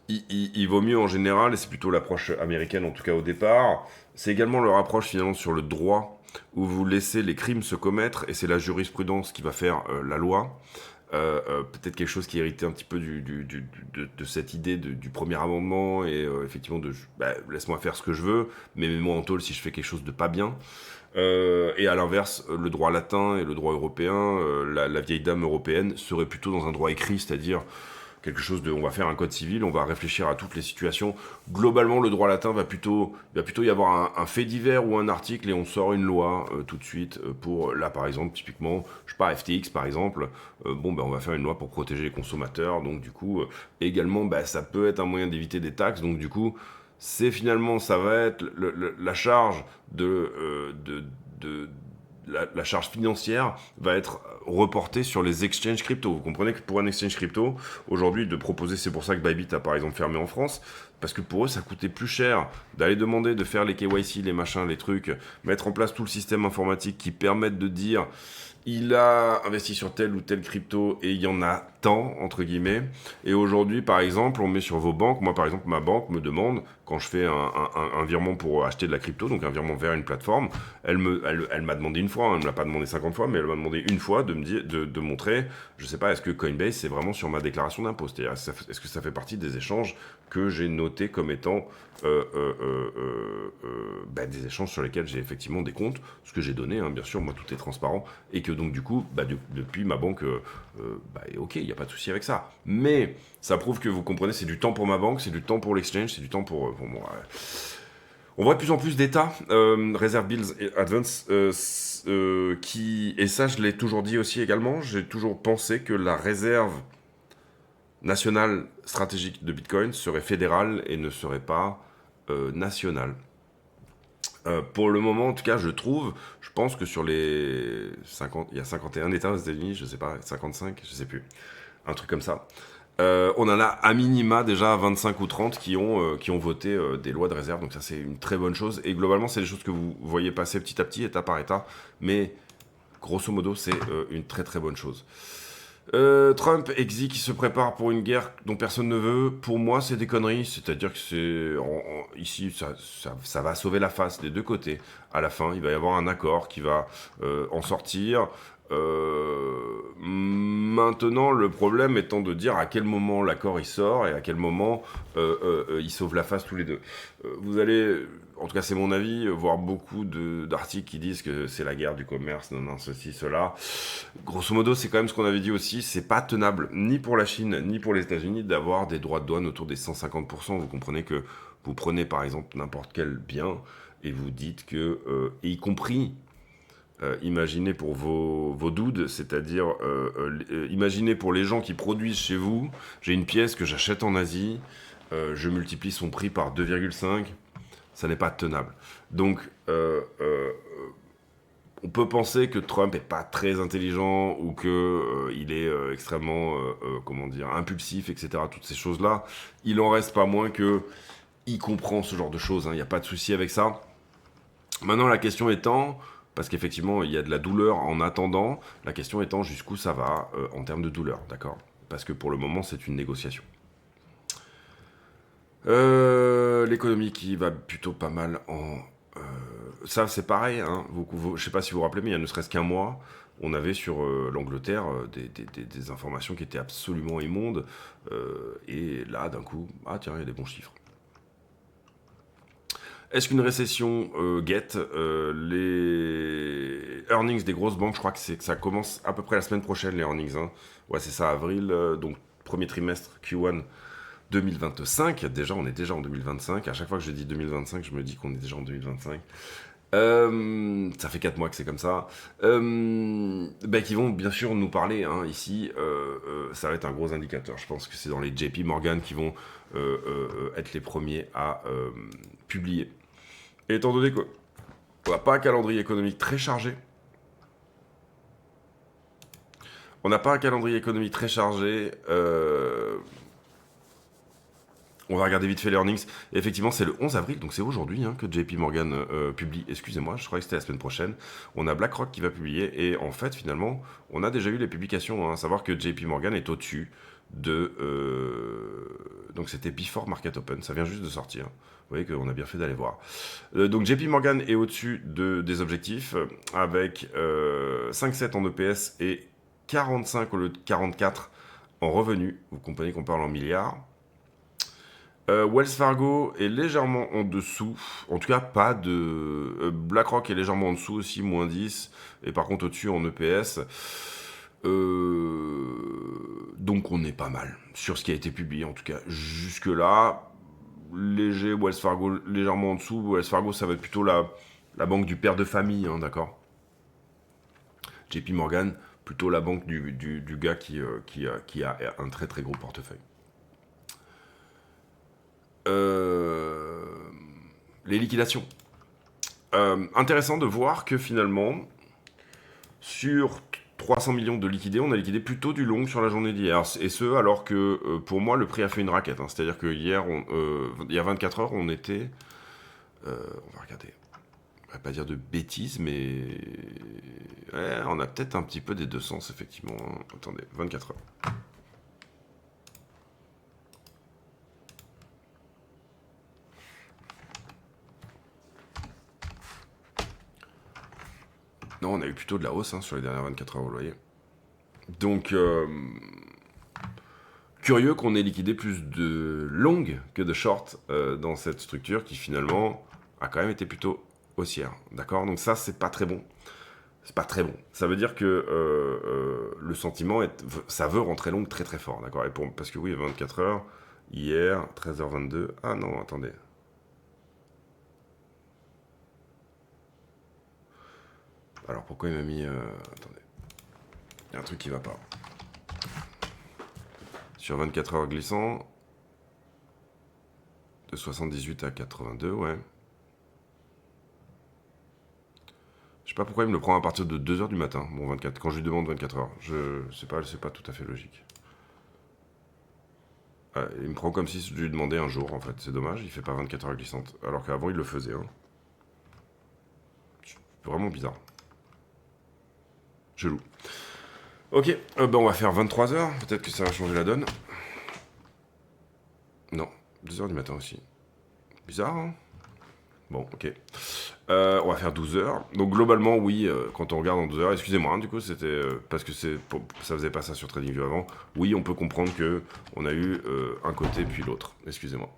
Speaker 1: il vaut mieux en général, et c'est plutôt l'approche américaine en tout cas au départ, c'est également leur approche finalement sur le droit, où vous laissez les crimes se commettre, et c'est la jurisprudence qui va faire la loi. Peut-être quelque chose qui héritait un petit peu de cette idée du premier amendement, et effectivement de laisse-moi faire ce que je veux, mais mets-moi en tôle si je fais quelque chose de pas bien. Et à l'inverse, le droit latin et le droit européen, la vieille dame européenne serait plutôt dans un droit écrit, c'est-à-dire quelque chose de, on va faire un code civil, on va réfléchir à toutes les situations. Globalement, le droit latin va plutôt y avoir un fait divers ou un article, et on sort une loi tout de suite pour, là par exemple, typiquement, je sais pas, FTX par exemple, on va faire une loi pour protéger les consommateurs, donc du coup, également, ça peut être un moyen d'éviter des taxes, donc du coup, c'est finalement, ça va être la charge la charge financière va être reportée sur les exchanges crypto. Vous comprenez que pour un exchange crypto, aujourd'hui, de proposer, c'est pour ça que Bybit a par exemple fermé en France, parce que pour eux, ça coûtait plus cher d'aller demander de faire les KYC, les machins, les trucs, mettre en place tout le système informatique qui permette de dire il a investi sur telle ou telle crypto et il y en a tant, entre guillemets. Et aujourd'hui, par exemple, on met sur vos banques. Moi, par exemple, ma banque me demande, quand je fais un virement pour acheter de la crypto, donc un virement vers une plateforme, elle m'a demandé une fois, hein, elle ne me l'a pas demandé 50 fois, mais elle m'a demandé une fois de me dire, de montrer, je sais pas, est-ce que Coinbase, c'est vraiment sur ma déclaration d'impôt? C'est-à-dire, est-ce que ça fait partie des échanges que j'ai notés comme étant des échanges sur lesquels j'ai effectivement des comptes, ce que j'ai donné, hein, bien sûr, moi tout est transparent, et que donc du coup, depuis ma banque, ok, il n'y a pas de souci avec ça. Mais ça prouve que vous comprenez, c'est du temps pour ma banque, c'est du temps pour l'exchange, c'est du temps pour moi. On voit de plus en plus d'États, Reserve Bills et Advance, et ça je l'ai toujours dit aussi également, j'ai toujours pensé que la réserve nationale stratégique de Bitcoin serait fédérale et ne serait pas nationale. Pour le moment, en tout cas, je pense que sur les 50, il y a 51 États aux États-Unis, je sais pas, 55, je sais plus, un truc comme ça. On en a à minima déjà 25 ou 30 qui ont voté des lois de réserve, donc ça c'est une très bonne chose. Et globalement, c'est des choses que vous voyez passer petit à petit, état par état, mais grosso modo, c'est une très très bonne chose. Trump exit qui se prépare pour une guerre dont personne ne veut. Pour moi, c'est des conneries. C'est-à-dire que ici, ça va sauver la face des deux côtés. À la fin, il va y avoir un accord qui va en sortir. Maintenant, le problème étant de dire à quel moment l'accord il sort et à quel moment il sauve la face tous les deux. Vous allez, en tout cas c'est mon avis, voir beaucoup d'articles qui disent que c'est la guerre du commerce, non, ceci, cela. Grosso modo, c'est quand même ce qu'on avait dit aussi, c'est pas tenable, ni pour la Chine, ni pour les États-Unis, d'avoir des droits de douane autour des 150%. Vous comprenez que vous prenez par exemple n'importe quel bien et vous dites que, et y compris imaginez pour vos dudes, c'est-à-dire imaginez pour les gens qui produisent chez vous, j'ai une pièce que j'achète en Asie, je multiplie son prix par 2,5, ça n'est pas tenable. Donc, on peut penser que Trump est pas très intelligent ou que il est extrêmement, comment dire, impulsif, etc. Toutes ces choses-là, il en reste pas moins que il comprend ce genre de choses. Il n'y a pas de souci avec ça. Maintenant, la question étant, parce qu'effectivement, il y a de la douleur en attendant, la question étant jusqu'où ça va en termes de douleur, d'accord? Parce que pour le moment, c'est une négociation. L'économie qui va plutôt pas mal en... ça, c'est pareil, hein. Je sais pas si vous vous rappelez, mais il y a ne serait-ce qu'un mois, on avait sur l'Angleterre des informations qui étaient absolument immondes. Et là, d'un coup, ah tiens, il y a des bons chiffres. Est-ce qu'une récession guette les earnings des grosses banques? Je crois que ça commence à peu près la semaine prochaine, les earnings. Hein. Ouais, c'est ça, avril, donc premier trimestre Q1 2025. Déjà, on est déjà en 2025. À chaque fois que je dis 2025, je me dis qu'on est déjà en 2025. Ça fait 4 mois que c'est comme ça. Qui vont bien sûr nous parler hein, ici. Ça va être un gros indicateur. Je pense que c'est dans les JP Morgan qui vont être les premiers à publier. Et étant donné qu'on n'a pas un calendrier économique très chargé, on va regarder vite fait les earnings. Et effectivement, c'est le 11 avril, donc c'est aujourd'hui hein, que JP Morgan publie. Excusez-moi, je croyais que c'était la semaine prochaine. On a BlackRock qui va publier. Et en fait, finalement, on a déjà eu les publications. Hein, à savoir que JP Morgan est au-dessus de... donc c'était Before Market Open. Ça vient juste de sortir. Vous voyez qu'on a bien fait d'aller voir. Donc JP Morgan est au-dessus des objectifs avec 5,7 en EPS et 45 au lieu de 44 en revenus. Vous comprenez qu'on parle en milliards. Wells Fargo est légèrement en dessous, en tout cas pas de... BlackRock est légèrement en dessous aussi, moins 10, et par contre au-dessus en EPS. Donc on est pas mal sur ce qui a été publié, en tout cas jusque-là. Léger, Wells Fargo légèrement en dessous. Wells Fargo, ça va être plutôt la banque du père de famille, hein, d'accord. JP Morgan, plutôt la banque du gars qui a un très très gros portefeuille. Les liquidations. Intéressant de voir que finalement, sur 300 millions de liquidés, on a liquidé plutôt du long sur la journée d'hier. Et ce, alors que pour moi, le prix a fait une raquette. Hein. C'est-à-dire que hier, il y a 24 heures, on était... on va regarder. voudrais pas dire de bêtises, mais ouais, on a peut-être un petit peu des deux sens, effectivement. Attendez, 24 heures. Non, on a eu plutôt de la hausse sur les dernières 24 heures, vous le voyez. Donc, curieux qu'on ait liquidé plus de longues que de short dans cette structure qui finalement a quand même été plutôt haussière. D'accord. Donc ça, c'est pas très bon. C'est pas très bon. Ça veut dire que le sentiment, ça veut rentrer long très très fort. D'accord. Parce que oui, 24 heures, hier, 13h22. Ah non, attendez. Alors pourquoi il m'a mis... attendez. Il y a un truc qui va pas. Sur 24 heures glissant, de 78 à 82, ouais. Je sais pas pourquoi il me le prend à partir de 2h du matin, bon 24, quand je lui demande 24 heures. C'est pas tout à fait logique. Ouais, il me prend comme si je lui demandais un jour, en fait. C'est dommage, il fait pas 24 heures glissantes. Alors qu'avant, il le faisait. C'est vraiment bizarre. Chelou. Ok, on va faire 23 heures. Peut-être que ça va changer la donne. Non, 2h du matin aussi. Bizarre, hein. Bon, ok. On va faire 12 heures. Donc globalement, oui, quand on regarde en 12 heures, excusez-moi, du coup, c'était parce que ça faisait pas ça sur TradingView avant. Oui, on peut comprendre que on a eu un côté puis l'autre. Excusez-moi.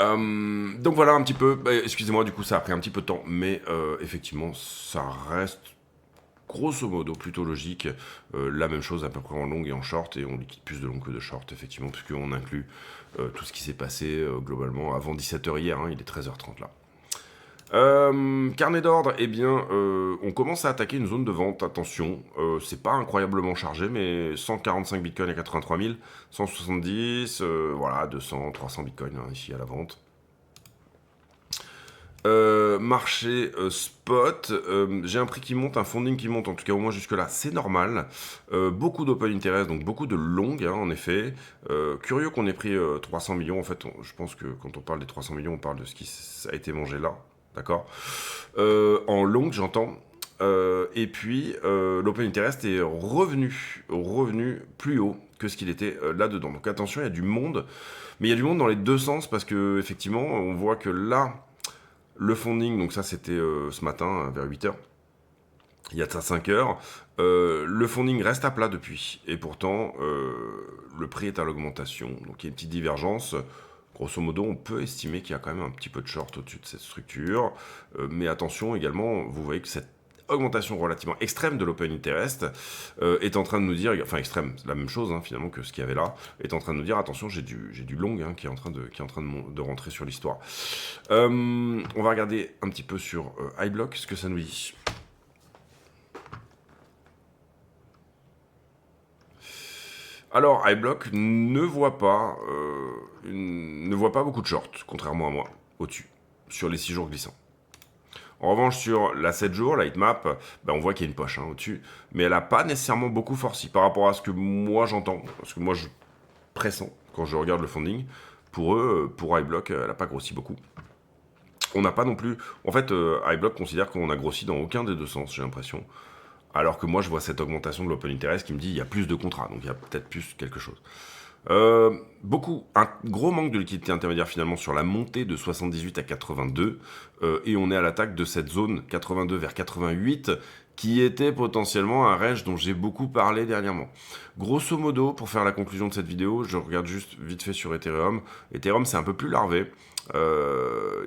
Speaker 1: Donc voilà un petit peu. Excusez-moi, du coup, ça a pris un petit peu de temps, mais effectivement, ça reste grosso modo plutôt logique. La même chose à peu près en long et en short, et on liquide plus de long que de short, effectivement, puisqu'on inclut tout ce qui s'est passé globalement avant 17h hier. Il est 13h30 là. Carnet d'ordre, eh bien, on commence à attaquer une zone de vente. Attention, c'est pas incroyablement chargé, mais 145 bitcoins à 83 000, 170, voilà, 200, 300 bitcoins ici à la vente. Marché spot, j'ai un prix qui monte, un funding qui monte, en tout cas au moins jusque là, c'est normal. Beaucoup d'open interest, donc beaucoup de longues, en effet. Curieux qu'on ait pris 300 millions, en fait, je pense que quand on parle des 300 millions, on parle de ce qui a été mangé là, d'accord. En longue, j'entends. Et puis, l'open interest est revenu plus haut que ce qu'il était là-dedans. Donc attention, il y a du monde, mais il y a du monde dans les deux sens, parce que effectivement, on voit que là, le funding, donc ça c'était ce matin vers 8h, il y a de ça 5h, le funding reste à plat depuis, et pourtant le prix est à l'augmentation, donc il y a une petite divergence. Grosso modo, on peut estimer qu'il y a quand même un petit peu de short au-dessus de cette structure, mais attention également, vous voyez que cette augmentation relativement extrême de l'open interest est en train de nous dire, enfin extrême, c'est la même chose finalement que ce qu'il y avait là, est en train de nous dire attention, j'ai du long qui est en train de rentrer sur l'histoire. On va regarder un petit peu sur iBlock ce que ça nous dit. Alors iBlock ne voit pas beaucoup de shorts, contrairement à moi, au-dessus, sur les 6 jours glissants. En revanche, sur la 7 jours, la heatmap, on voit qu'il y a une poche au-dessus, mais elle n'a pas nécessairement beaucoup forci par rapport à ce que moi j'entends, parce que moi je pressens quand je regarde le funding. Pour eux, pour iBlock, elle n'a pas grossi beaucoup. On n'a pas non plus... En fait, iBlock considère qu'on a grossi dans aucun des deux sens, j'ai l'impression. Alors que moi, je vois cette augmentation de l'open interest qui me dit il y a plus de contrats, donc il y a peut-être plus quelque chose. Un gros manque de liquidité intermédiaire finalement sur la montée de 78 à 82, et on est à l'attaque de cette zone 82 vers 88 qui était potentiellement un range dont j'ai beaucoup parlé dernièrement. Grosso modo, pour faire la conclusion de cette vidéo, je regarde juste vite fait sur Ethereum. Ethereum, c'est un peu plus larvé.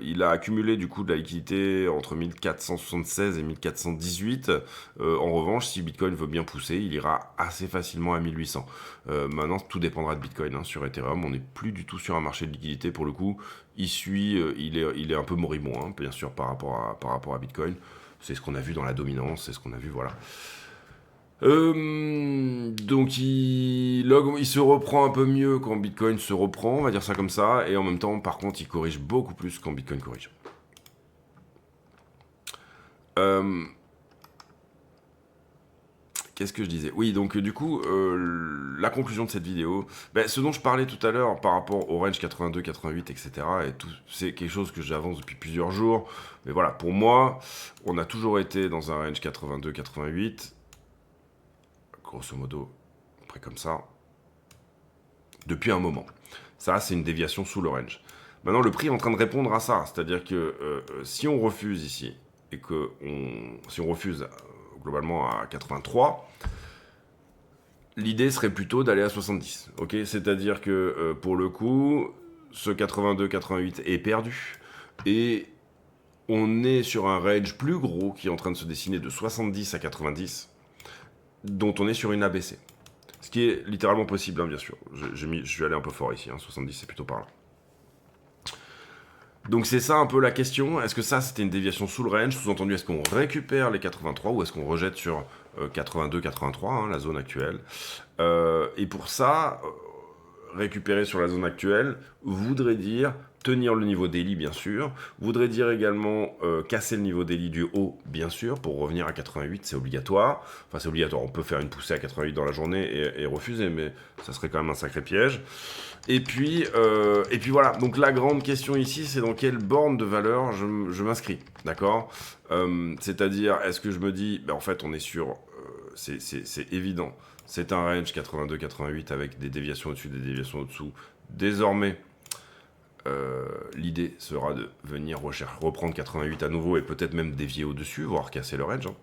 Speaker 1: Il a accumulé du coup de la liquidité entre 1476 et 1418. En revanche, si Bitcoin veut bien pousser, il ira assez facilement à 1800. Maintenant, tout dépendra de Bitcoin. Sur Ethereum, on n'est plus du tout sur un marché de liquidité pour le coup. Il est un peu moribond, bien sûr, par rapport à Bitcoin. C'est ce qu'on a vu dans la dominance, c'est ce qu'on a vu, voilà. Donc il se reprend un peu mieux quand Bitcoin se reprend, on va dire ça comme ça, et en même temps, par contre, il corrige beaucoup plus quand Bitcoin corrige. Qu'est-ce que je disais? Oui, donc du coup, la conclusion de cette vidéo, ce dont je parlais tout à l'heure par rapport au range 82, 88, etc. Et tout, c'est quelque chose que j'avance depuis plusieurs jours. Mais voilà, pour moi, on a toujours été dans un range 82, 88, grosso modo, après comme ça, depuis un moment. Ça, c'est une déviation sous le range. Maintenant, le prix est en train de répondre à ça. C'est-à-dire que si on refuse ici, et que si on refuse globalement à 83, l'idée serait plutôt d'aller à 70. Ok, c'est-à-dire que pour le coup, ce 82-88 est perdu. Et on est sur un range plus gros qui est en train de se dessiner de 70 à 90, dont on est sur une ABC. Ce qui est littéralement possible, hein, bien sûr. Je suis allé un peu fort ici, hein, 70 c'est plutôt par là. Donc c'est ça un peu la question. Est-ce que ça c'était une déviation sous le range? Sous-entendu, est-ce qu'on récupère les 83 ou est-ce qu'on rejette sur 82-83, hein, la zone actuelle? Et pour ça, récupérer sur la zone actuelle voudrait dire tenir le niveau daily, bien sûr, voudrait dire également casser le niveau daily du haut, bien sûr, pour revenir à 88, c'est obligatoire. Enfin, c'est obligatoire, on peut faire une poussée à 88 dans la journée et refuser, mais ça serait quand même un sacré piège. Et puis voilà, donc la grande question ici, c'est dans quelle borne de valeur je m'inscris, d'accord? C'est-à-dire, est-ce que je me dis, en fait, on est sur, c'est évident, c'est un range 82-88 avec des déviations au-dessus, des déviations au-dessous. Désormais, l'idée sera de venir reprendre 88 à nouveau et peut-être même dévier au-dessus, voire casser le range, hein.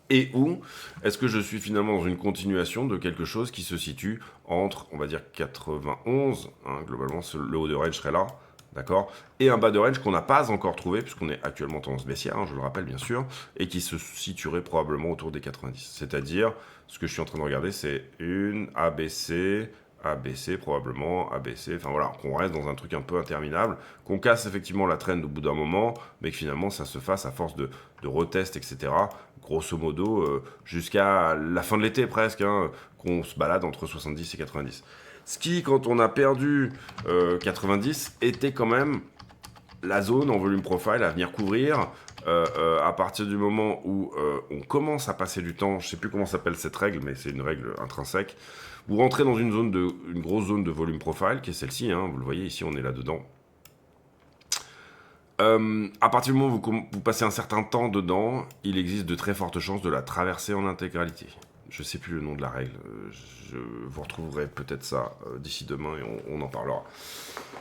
Speaker 1: Et où est-ce que je suis finalement dans une continuation de quelque chose qui se situe entre, on va dire, 91, hein, globalement, le haut de range serait là, d'accord, et un bas de range qu'on n'a pas encore trouvé, puisqu'on est actuellement en tendance baissière, hein, je le rappelle bien sûr, et qui se situerait probablement autour des 90. C'est-à-dire, ce que je suis en train de regarder, c'est une ABC, ABC probablement, ABC, enfin voilà, qu'on reste dans un truc un peu interminable, qu'on casse effectivement la trend au bout d'un moment, mais que finalement ça se fasse à force de retest, etc., grosso modo, jusqu'à la fin de l'été presque, hein, qu'on se balade entre 70 et 90. Ce qui, quand on a perdu 90, était quand même la zone en volume profile à venir couvrir à partir du moment où on commence à passer du temps. Je ne sais plus comment s'appelle cette règle, mais c'est une règle intrinsèque. Vous rentrez dans une grosse zone de volume profile, qui est celle-ci, hein, vous le voyez ici, on est là-dedans. À partir du moment où vous passez un certain temps dedans, il existe de très fortes chances de la traverser en intégralité. Je ne sais plus le nom de la règle, vous retrouverez peut-être ça d'ici demain et on en parlera.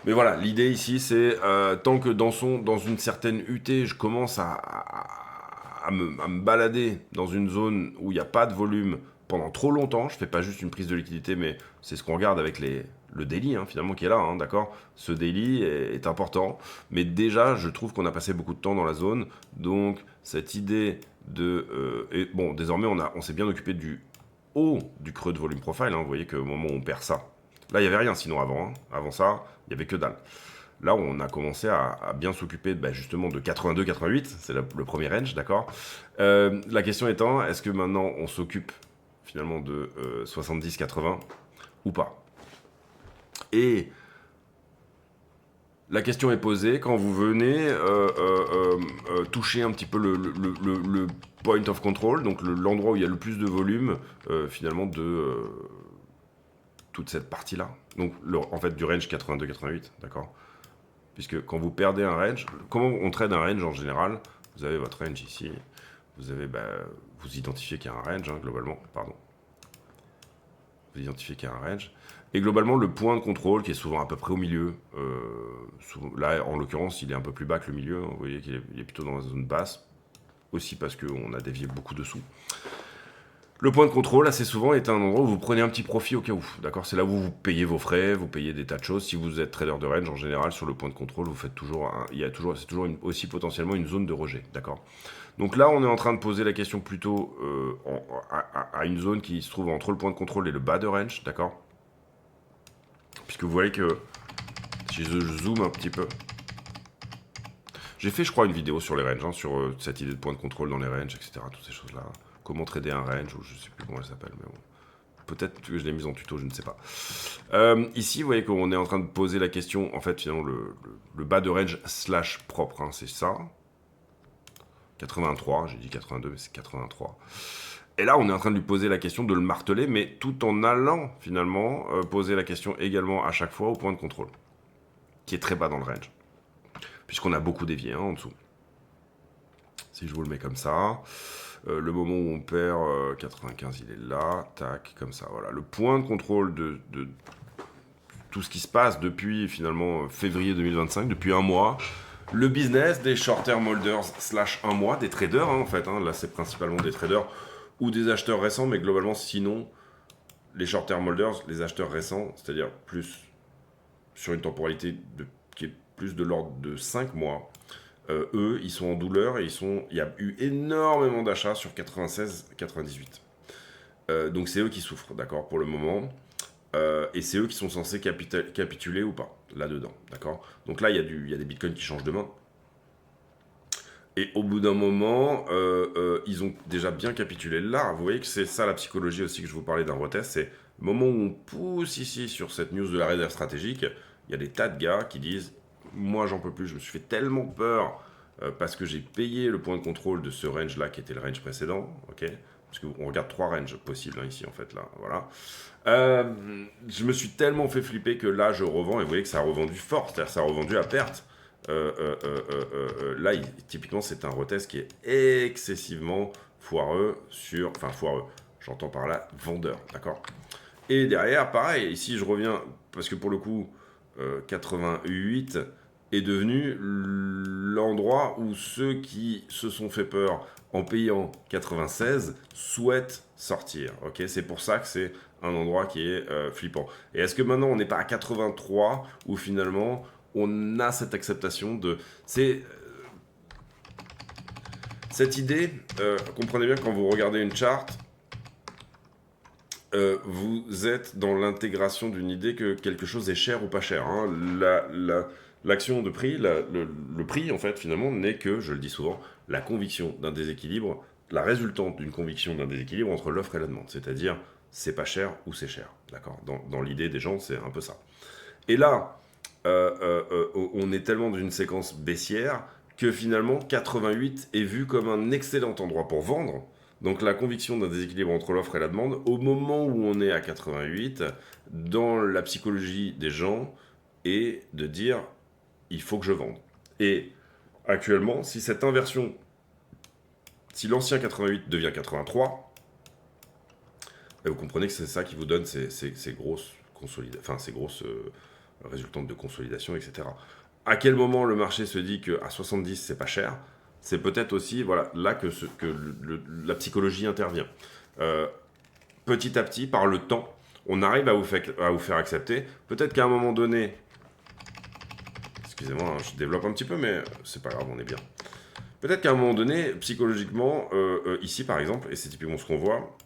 Speaker 1: Mais voilà, l'idée ici c'est, tant que dans une certaine UT, je commence à me balader dans une zone où il n'y a pas de volume pendant trop longtemps, je fais pas juste une prise de liquidité, mais c'est ce qu'on regarde avec le daily, hein, finalement, qui est là, hein, d'accord? Ce daily est important, mais déjà, je trouve qu'on a passé beaucoup de temps dans la zone, donc cette idée de... et bon, désormais, on s'est bien occupé du haut du creux de volume profile, hein, vous voyez qu'au moment où on perd ça, là, il n'y avait rien sinon avant, hein, avant ça, il n'y avait que dalle. Là, on a commencé à bien s'occuper justement de 82-88, c'est le premier range, d'accord? La question étant, est-ce que maintenant, on s'occupe finalement de 70-80 ou pas? Et la question est posée quand vous venez toucher un petit peu le point of control, donc l'endroit où il y a le plus de volume finalement de toute cette partie-là. Donc en fait du range 82-88, d'accord? Puisque quand vous perdez un range, comment on trade un range en général? Vous avez votre range ici, vous avez, vous identifiez qu'il y a un range, hein, globalement, pardon. Vous identifiez qu'il y a un range. Et globalement, le point de contrôle, qui est souvent à peu près au milieu, là, en l'occurrence, il est un peu plus bas que le milieu, hein, vous voyez qu'il est plutôt dans la zone basse, aussi parce qu'on a dévié beaucoup dessous. Le point de contrôle, assez souvent, est un endroit où vous prenez un petit profit au cas où, d'accord? C'est là où vous payez vos frais, vous payez des tas de choses. Si vous êtes trader de range, en général, sur le point de contrôle, vous faites toujours, c'est toujours aussi potentiellement une zone de rejet, d'accord? Donc là, on est en train de poser la question plutôt à une zone qui se trouve entre le point de contrôle et le bas de range, d'accord? Puisque vous voyez que, si je zoome un petit peu, j'ai fait, je crois, une vidéo sur les ranges, hein, sur cette idée de point de contrôle dans les ranges, etc., toutes ces choses-là. Comment trader un range, ou je sais plus comment elle s'appelle, mais bon. Peut-être que je l'ai mise en tuto, je ne sais pas. Ici, vous voyez qu'on est en train de poser la question, en fait, finalement, le bas de range slash propre, hein, c'est ça. 83, j'ai dit 82, mais c'est 83. Et là, on est en train de lui poser la question, de le marteler, mais tout en allant finalement poser la question également à chaque fois au point de contrôle, qui est très bas dans le range, puisqu'on a beaucoup dévié en dessous. Si je vous le mets comme ça, le moment où on perd 95, il est là, tac, comme ça, voilà. Le point de contrôle de tout ce qui se passe depuis finalement février 2025, depuis un mois. Le business des short-term holders / un mois, des traders en fait, là c'est principalement des traders ou des acheteurs récents, mais globalement sinon, les short-term holders, les acheteurs récents, c'est-à-dire plus sur une temporalité qui est plus de l'ordre de 5 mois, eux, ils sont en douleur et il y a eu énormément d'achats sur 96-98. Donc c'est eux qui souffrent, d'accord, pour le moment. Et c'est eux qui sont censés capituler ou pas, là-dedans, d'accord. Donc là, il y a des bitcoins qui changent de main. Et au bout d'un moment, ils ont déjà bien capitulé là. Vous voyez que c'est ça la psychologie aussi que je vous parlais d'un retest. C'est le moment où on pousse ici sur cette news de la réserve stratégique, il y a des tas de gars qui disent « Moi, j'en peux plus, je me suis fait tellement peur parce que j'ai payé le point de contrôle de ce range-là qui était le range précédent. Okay, parce qu'on regarde 3 ranges possibles ici, en fait, là. Voilà. Je me suis tellement fait flipper que là, je revends. Et vous voyez que ça a revendu fort, c'est-à-dire que ça a revendu à perte. Là, typiquement, c'est un retest qui est excessivement foireux sur... Enfin, foireux, j'entends par là vendeur, d'accord. Et derrière, pareil, ici, je reviens, parce que pour le coup, 88 est devenu l'endroit où ceux qui se sont fait peur en payant 96 souhaitent sortir, ok. C'est pour ça que c'est un endroit qui est flippant. Et est-ce que maintenant, on n'est pas à 83, où finalement on a cette acceptation de... C'est cette idée, comprenez bien, quand vous regardez une charte, vous êtes dans l'intégration d'une idée que quelque chose est cher ou pas cher. Hein. L'action de prix, le prix, en fait, finalement, n'est que, je le dis souvent, la conviction d'un déséquilibre, la résultante d'une conviction d'un déséquilibre entre l'offre et la demande. C'est-à-dire, c'est pas cher ou c'est cher. D'accord. Dans l'idée des gens, c'est un peu ça. Et là, on est tellement dans une séquence baissière que finalement 88 est vu comme un excellent endroit pour vendre. Donc la conviction d'un déséquilibre entre l'offre et la demande, au moment où on est à 88, dans la psychologie des gens, est de dire il faut que je vende. Et actuellement, si cette inversion, si l'ancien 88 devient 83, vous comprenez que c'est ça qui vous donne ces grosses résultantes de consolidation, etc. À quel moment le marché se dit qu'à 70 c'est pas cher, c'est peut-être aussi voilà, là que la psychologie intervient. Petit à petit, par le temps, on arrive à vous faire accepter. Peut-être qu'à un moment donné, excusez-moi, hein, je développe un petit peu, mais c'est pas grave, on est bien. Peut-être qu'à un moment donné, psychologiquement, ici par exemple, et c'est typiquement ce qu'on voit,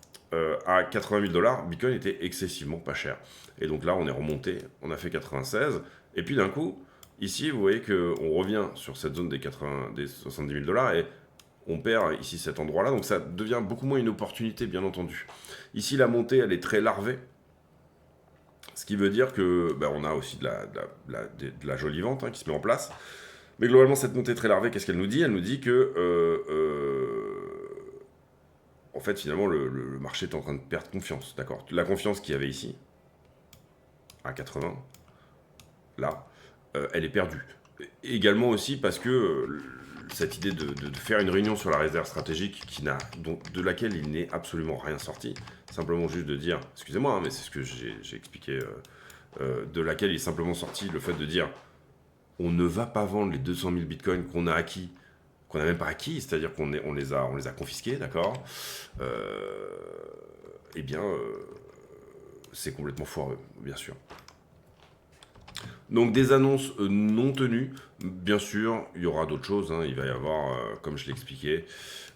Speaker 1: à 80 000 $, Bitcoin était excessivement pas cher. Et donc là, on est remonté, on a fait 96, et puis d'un coup, ici, vous voyez qu'on revient sur cette zone des 70 000 $, et on perd ici cet endroit-là, donc ça devient beaucoup moins une opportunité, bien entendu. Ici, la montée, elle est très larvée, ce qui veut dire que on a aussi de la jolie vente qui se met en place. Mais globalement, cette montée très larvée, qu'est-ce qu'elle nous dit? Elle nous dit que en fait, finalement, le marché est en train de perdre confiance, d'accord. La confiance qu'il y avait ici, à 80, là, elle est perdue. Également aussi parce que cette idée de faire une réunion sur la réserve stratégique de laquelle il n'est absolument rien sorti, simplement juste de dire, excusez-moi, hein, mais c'est ce que j'ai expliqué, de laquelle il est simplement sorti le fait de dire, on ne va pas vendre les 200 000 bitcoins qu'on a acquis, qu'on n'a même pas acquis, c'est-à-dire qu'on les a confisqués, d'accord. Eh bien, c'est complètement foireux, bien sûr. Donc des annonces non tenues, bien sûr, il y aura d'autres choses, il va y avoir, comme je l'ai expliqué,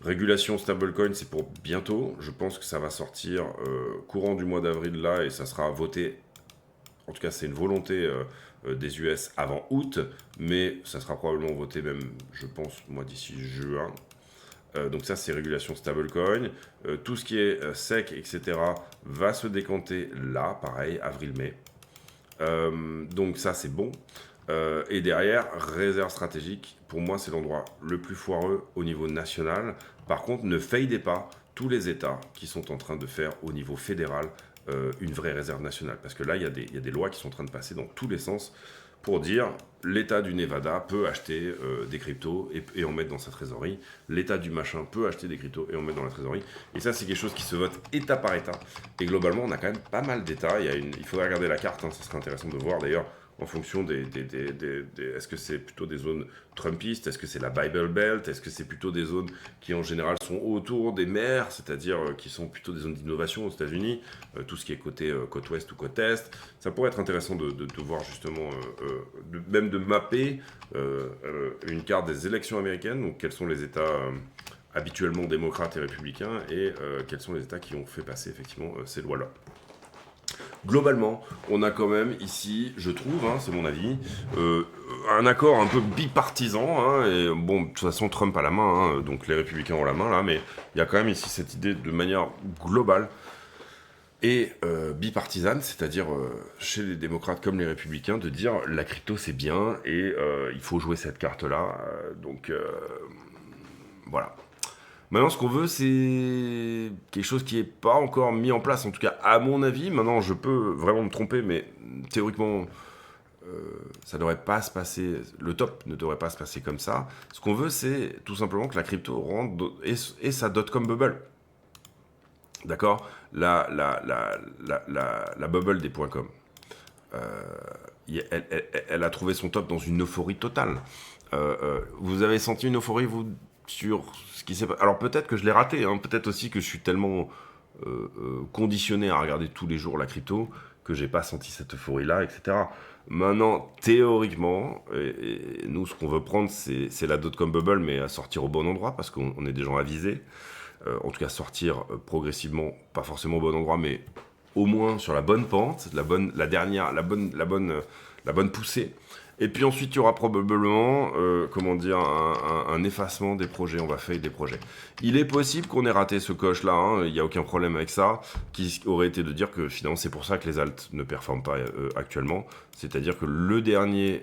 Speaker 1: régulation stablecoin, c'est pour bientôt, je pense que ça va sortir courant du mois d'avril là, et ça sera voté, en tout cas c'est une volonté des US avant août, mais ça sera probablement voté même, je pense, moi d'ici juin. Donc ça c'est régulation stablecoin, tout ce qui est SEC, etc. va se décanter là, pareil, avril-mai. Donc ça c'est bon. Et derrière, réserve stratégique, pour moi c'est l'endroit le plus foireux au niveau national. Par contre, ne fadez pas tous les États qui sont en train de faire au niveau fédéral une vraie réserve nationale. Parce que là, il y a des lois qui sont en train de passer dans tous les sens pour dire l'État du Nevada peut acheter des cryptos et en mettre dans sa trésorerie. L'État du machin peut acheter des cryptos et en mettre dans la trésorerie. Et ça, c'est quelque chose qui se vote État par État. Et globalement, on a quand même pas mal d'États. Il faudrait regarder la carte, ça serait intéressant de voir d'ailleurs en fonction est-ce que c'est plutôt des zones trumpistes, est-ce que c'est la Bible Belt, est-ce que c'est plutôt des zones qui en général sont autour des mers, c'est-à-dire qui sont plutôt des zones d'innovation aux États-Unis, tout ce qui est côté côte ouest ou côte est. Ça pourrait être intéressant de voir justement, même de mapper une carte des élections américaines, donc quels sont les États habituellement démocrates et républicains, et quels sont les États qui ont fait passer effectivement ces lois-là. Globalement, on a quand même ici, je trouve, c'est mon avis, un accord un peu bipartisan, et bon, de toute façon, Trump a la main, donc les républicains ont la main là, mais il y a quand même ici cette idée de manière globale et bipartisane, c'est-à-dire chez les démocrates comme les républicains, de dire la crypto c'est bien et il faut jouer cette carte-là, donc voilà. Maintenant, ce qu'on veut, c'est quelque chose qui n'est pas encore mis en place, en tout cas à mon avis. Maintenant, je peux vraiment me tromper, mais théoriquement, ça ne devrait pas se passer, le top ne devrait pas se passer comme ça. Ce qu'on veut, c'est tout simplement que la crypto rentre et sa dot-com bubble. D'accord, la bubble des .com. Elle a trouvé son top dans une euphorie totale. Vous avez senti une euphorie, vous, sur ce qui s'est passé? Alors peut-être que je l'ai raté, peut-être aussi que je suis tellement conditionné à regarder tous les jours la crypto que j'ai pas senti cette euphorie-là, etc. Maintenant, théoriquement, et nous, ce qu'on veut prendre, c'est la dot-com bubble, mais à sortir au bon endroit, parce qu'on est des gens avisés. En tout cas, sortir progressivement, pas forcément au bon endroit, mais au moins sur la bonne pente, la bonne poussée. Et puis ensuite, il y aura probablement, un effacement des projets. On va faire des projets. Il est possible qu'on ait raté ce coche-là. Il n'y a aucun problème avec ça. Qui aurait été de dire que finalement, c'est pour ça que les alts ne performent pas actuellement. C'est-à-dire que le dernier,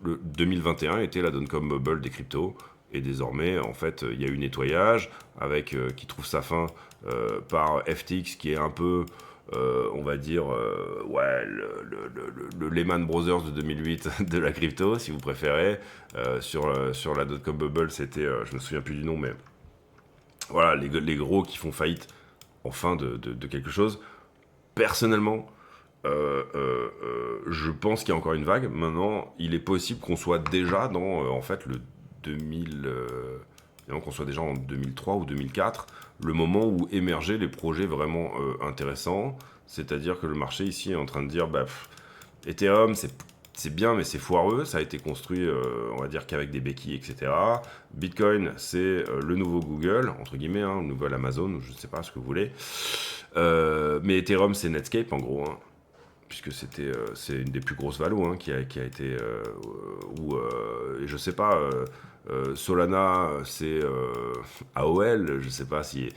Speaker 1: le 2021, était la dot-com bubble des cryptos. Et désormais, en fait, il y a eu nettoyage avec qui trouve sa fin par FTX, qui est un peu, on va dire, le Lehman Brothers de 2008 de la crypto, si vous préférez. Sur la dot-com bubble, c'était, je me souviens plus du nom, mais voilà, les gros qui font faillite en fin de quelque chose. Personnellement, je pense qu'il y a encore une vague. Maintenant, il est possible qu'on soit déjà dans, en fait, le 2000, qu'on soit déjà en 2003 ou 2004, le moment où émergeaient les projets vraiment intéressants. C'est-à-dire que le marché ici est en train de dire, Ethereum, c'est bien, mais c'est foireux. Ça a été construit, on va dire, qu'avec des béquilles, etc. Bitcoin, c'est le nouveau Google, entre guillemets, le nouvel Amazon, je ne sais pas ce que vous voulez. Mais Ethereum, c'est Netscape, en gros, puisque c'est une des plus grosses valos qui a été je sais pas, Solana c'est AOL, je sais pas si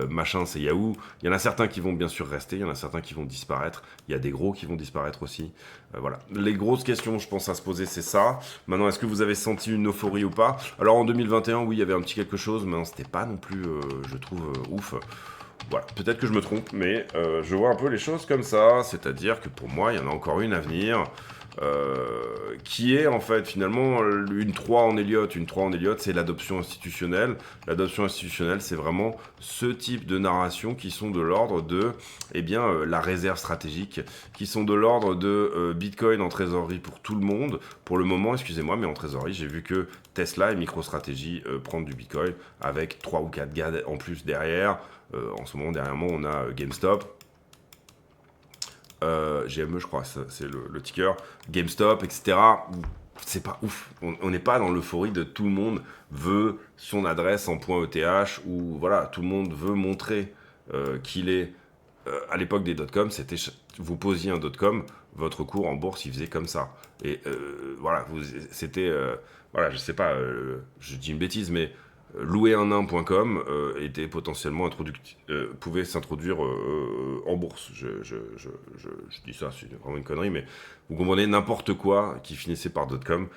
Speaker 1: machin c'est Yahoo. Il y en a certains qui vont bien sûr rester, il y en a certains qui vont disparaître, il y a des gros qui vont disparaître aussi. Voilà, les grosses questions je pense à se poser, c'est ça. Maintenant, est-ce que vous avez senti une euphorie ou pas? Alors en 2021, oui, il y avait un petit quelque chose, mais c'était pas non plus je trouve ouf. Voilà, peut-être que je me trompe, mais je vois un peu les choses comme ça, c'est-à-dire que pour moi, il y en a encore une à venir, qui est en fait finalement une 3 en Elliott. Une 3 en Elliott, c'est l'adoption institutionnelle. L'adoption institutionnelle, c'est vraiment ce type de narration qui sont de l'ordre de la réserve stratégique, qui sont de l'ordre de Bitcoin en trésorerie pour tout le monde. Pour le moment, excusez-moi, mais en trésorerie, j'ai vu que Tesla et MicroStrategy prendre du Bitcoin avec 3 ou 4 gars en plus derrière. En ce moment, derrière moi, on a GameStop. GME, je crois, c'est le ticker. GameStop, etc. C'est pas ouf. On n'est pas dans l'euphorie de tout le monde veut son adresse en .eth ou voilà, tout le monde veut montrer qu'il est. À l'époque des dot-com, c'était vous posiez un dot-com, votre cours en bourse, il faisait comme ça. Et voilà, c'était. Voilà, je sais pas, je dis une bêtise, mais louer un nain.com était potentiellement pouvait s'introduire en bourse. Je dis ça, c'est vraiment une connerie, mais vous comprenez, n'importe quoi qui finissait par .com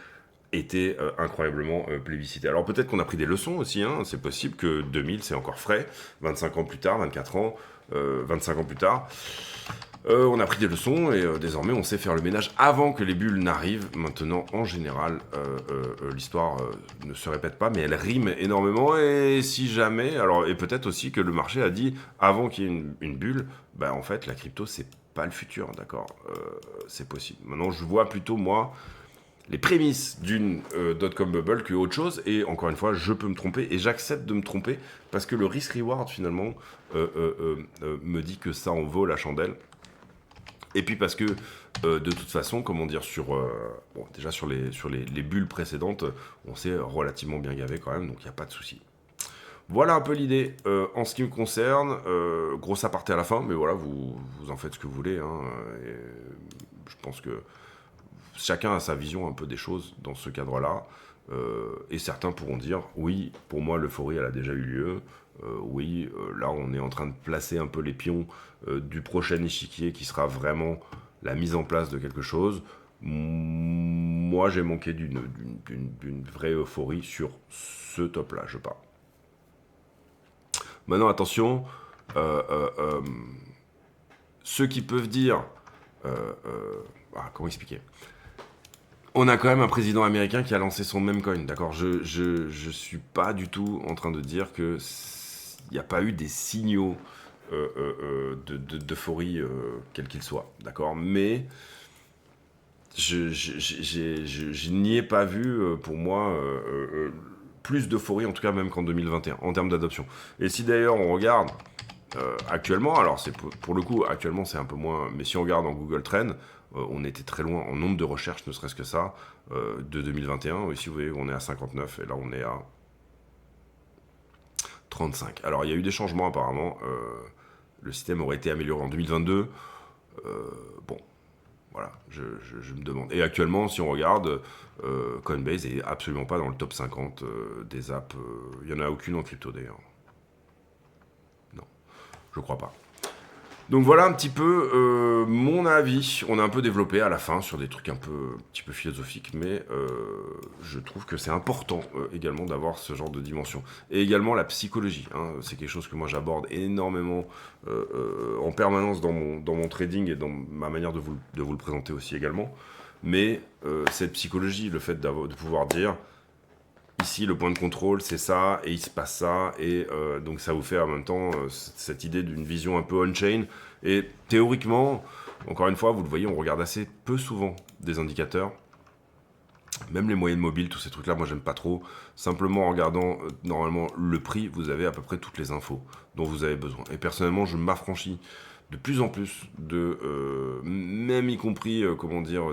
Speaker 1: été incroyablement plébiscité. Alors peut-être qu'on a pris des leçons aussi, hein, c'est possible que 2000 c'est encore frais, 25 ans plus tard, 24 ans, 25 ans plus tard, on a pris des leçons et désormais on sait faire le ménage avant que les bulles n'arrivent. Maintenant, en général, l'histoire ne se répète pas, mais elle rime énormément. Et si jamais, alors et peut-être aussi que le marché a dit avant qu'il y ait une bulle, bah en fait la crypto c'est pas le futur, d'accord, c'est possible. Maintenant, je vois plutôt moi les prémices d'une dot-com bubble que autre chose. Et encore une fois, je peux me tromper et j'accepte de me tromper parce que le risk-reward finalement me dit que ça en vaut la chandelle. Et puis parce que, de toute façon, comment dire, déjà sur les bulles précédentes, on s'est relativement bien gavé quand même, donc il n'y a pas de souci. Voilà un peu l'idée en ce qui me concerne. Gros aparté à la fin, mais voilà, vous en faites ce que vous voulez. Hein, et je pense que chacun a sa vision un peu des choses dans ce cadre-là. Et certains pourront dire, oui, pour moi, l'euphorie, elle a déjà eu lieu. Oui, là, on est en train de placer un peu les pions du prochain échiquier qui sera vraiment la mise en place de quelque chose. Moi, j'ai manqué d'une vraie euphorie sur ce top-là, je parle. Maintenant, attention, ceux qui peuvent dire... comment expliquer ? On a quand même un président américain qui a lancé son meme coin, d'accord ? Je suis pas du tout en train de dire que il n'y a pas eu des signaux d'euphorie, quel qu'il soit, d'accord ? Mais je n'y ai pas vu, pour moi, plus d'euphorie, en tout cas même qu'en 2021, en termes d'adoption. Et si d'ailleurs on regarde actuellement, alors c'est pour le coup, actuellement c'est un peu moins, mais si on regarde en Google Trends, on était très loin en nombre de recherches, ne serait-ce que ça, de 2021. Ici, vous voyez, on est à 59 et là, on est à 35. Alors, il y a eu des changements apparemment. Le système aurait été amélioré en 2022. Bon, voilà, je me demande. Et actuellement, si on regarde, Coinbase est absolument pas dans le top 50 des apps. Il n'y en a aucune en crypto d'ailleurs. Non, je crois pas. Donc voilà un petit peu mon avis. On a un peu développé à la fin sur des trucs un petit peu philosophiques, mais je trouve que c'est important également d'avoir ce genre de dimension. Et également la psychologie, hein, c'est quelque chose que moi j'aborde énormément en permanence dans mon trading et dans ma manière de vous le présenter aussi également. Mais cette psychologie, le fait de pouvoir dire... Ici, le point de contrôle, c'est ça, et il se passe ça, et donc ça vous fait en même temps cette idée d'une vision un peu on-chain. Et théoriquement, encore une fois, vous le voyez, on regarde assez peu souvent des indicateurs, même les moyennes mobiles, tous ces trucs-là, moi j'aime pas trop. Simplement en regardant normalement le prix, vous avez à peu près toutes les infos dont vous avez besoin. Et personnellement, je m'affranchis de plus en plus même y compris,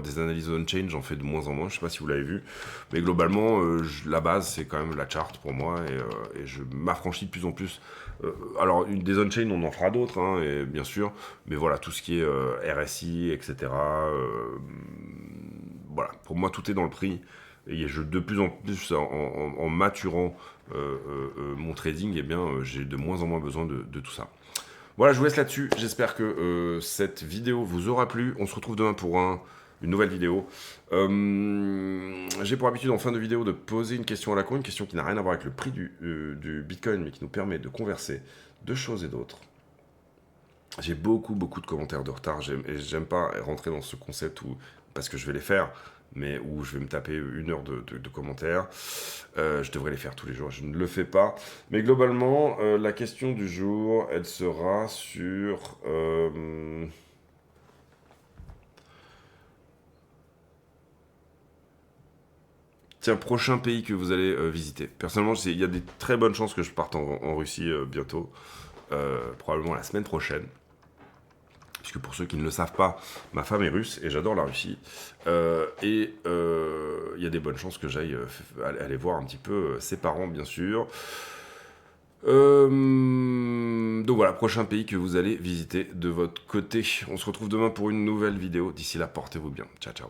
Speaker 1: des analyses on-chain, j'en fais de moins en moins, je sais pas si vous l'avez vu, mais globalement, la base, c'est quand même la chart pour moi, et je m'affranchis de plus en plus. Alors, des on-chain, on en fera d'autres, hein, et bien sûr, mais voilà, tout ce qui est RSI, etc., voilà, pour moi, tout est dans le prix, et de plus en plus, en maturant mon trading, eh bien, j'ai de moins en moins besoin de tout ça. Voilà, je vous laisse là-dessus. J'espère que cette vidéo vous aura plu. On se retrouve demain pour une nouvelle vidéo. J'ai pour habitude en fin de vidéo de poser une question à la con, une question qui n'a rien à voir avec le prix du Bitcoin, mais qui nous permet de converser de choses et d'autres. J'ai beaucoup de commentaires de retard. J'aime pas rentrer dans ce concept parce que je vais les faire, mais où je vais me taper 1 heure de commentaires. Je devrais les faire tous les jours, je ne le fais pas. Mais globalement, la question du jour, elle sera sur... Tiens, prochain pays que vous allez visiter. Personnellement, il y a des très bonnes chances que je parte en Russie bientôt. Probablement la semaine prochaine. Puisque pour ceux qui ne le savent pas, ma femme est russe et j'adore la Russie. Il y a des bonnes chances que j'aille aller voir un petit peu ses parents, bien sûr. Donc voilà, prochain pays que vous allez visiter de votre côté. On se retrouve demain pour une nouvelle vidéo. D'ici là, portez-vous bien. Ciao, ciao.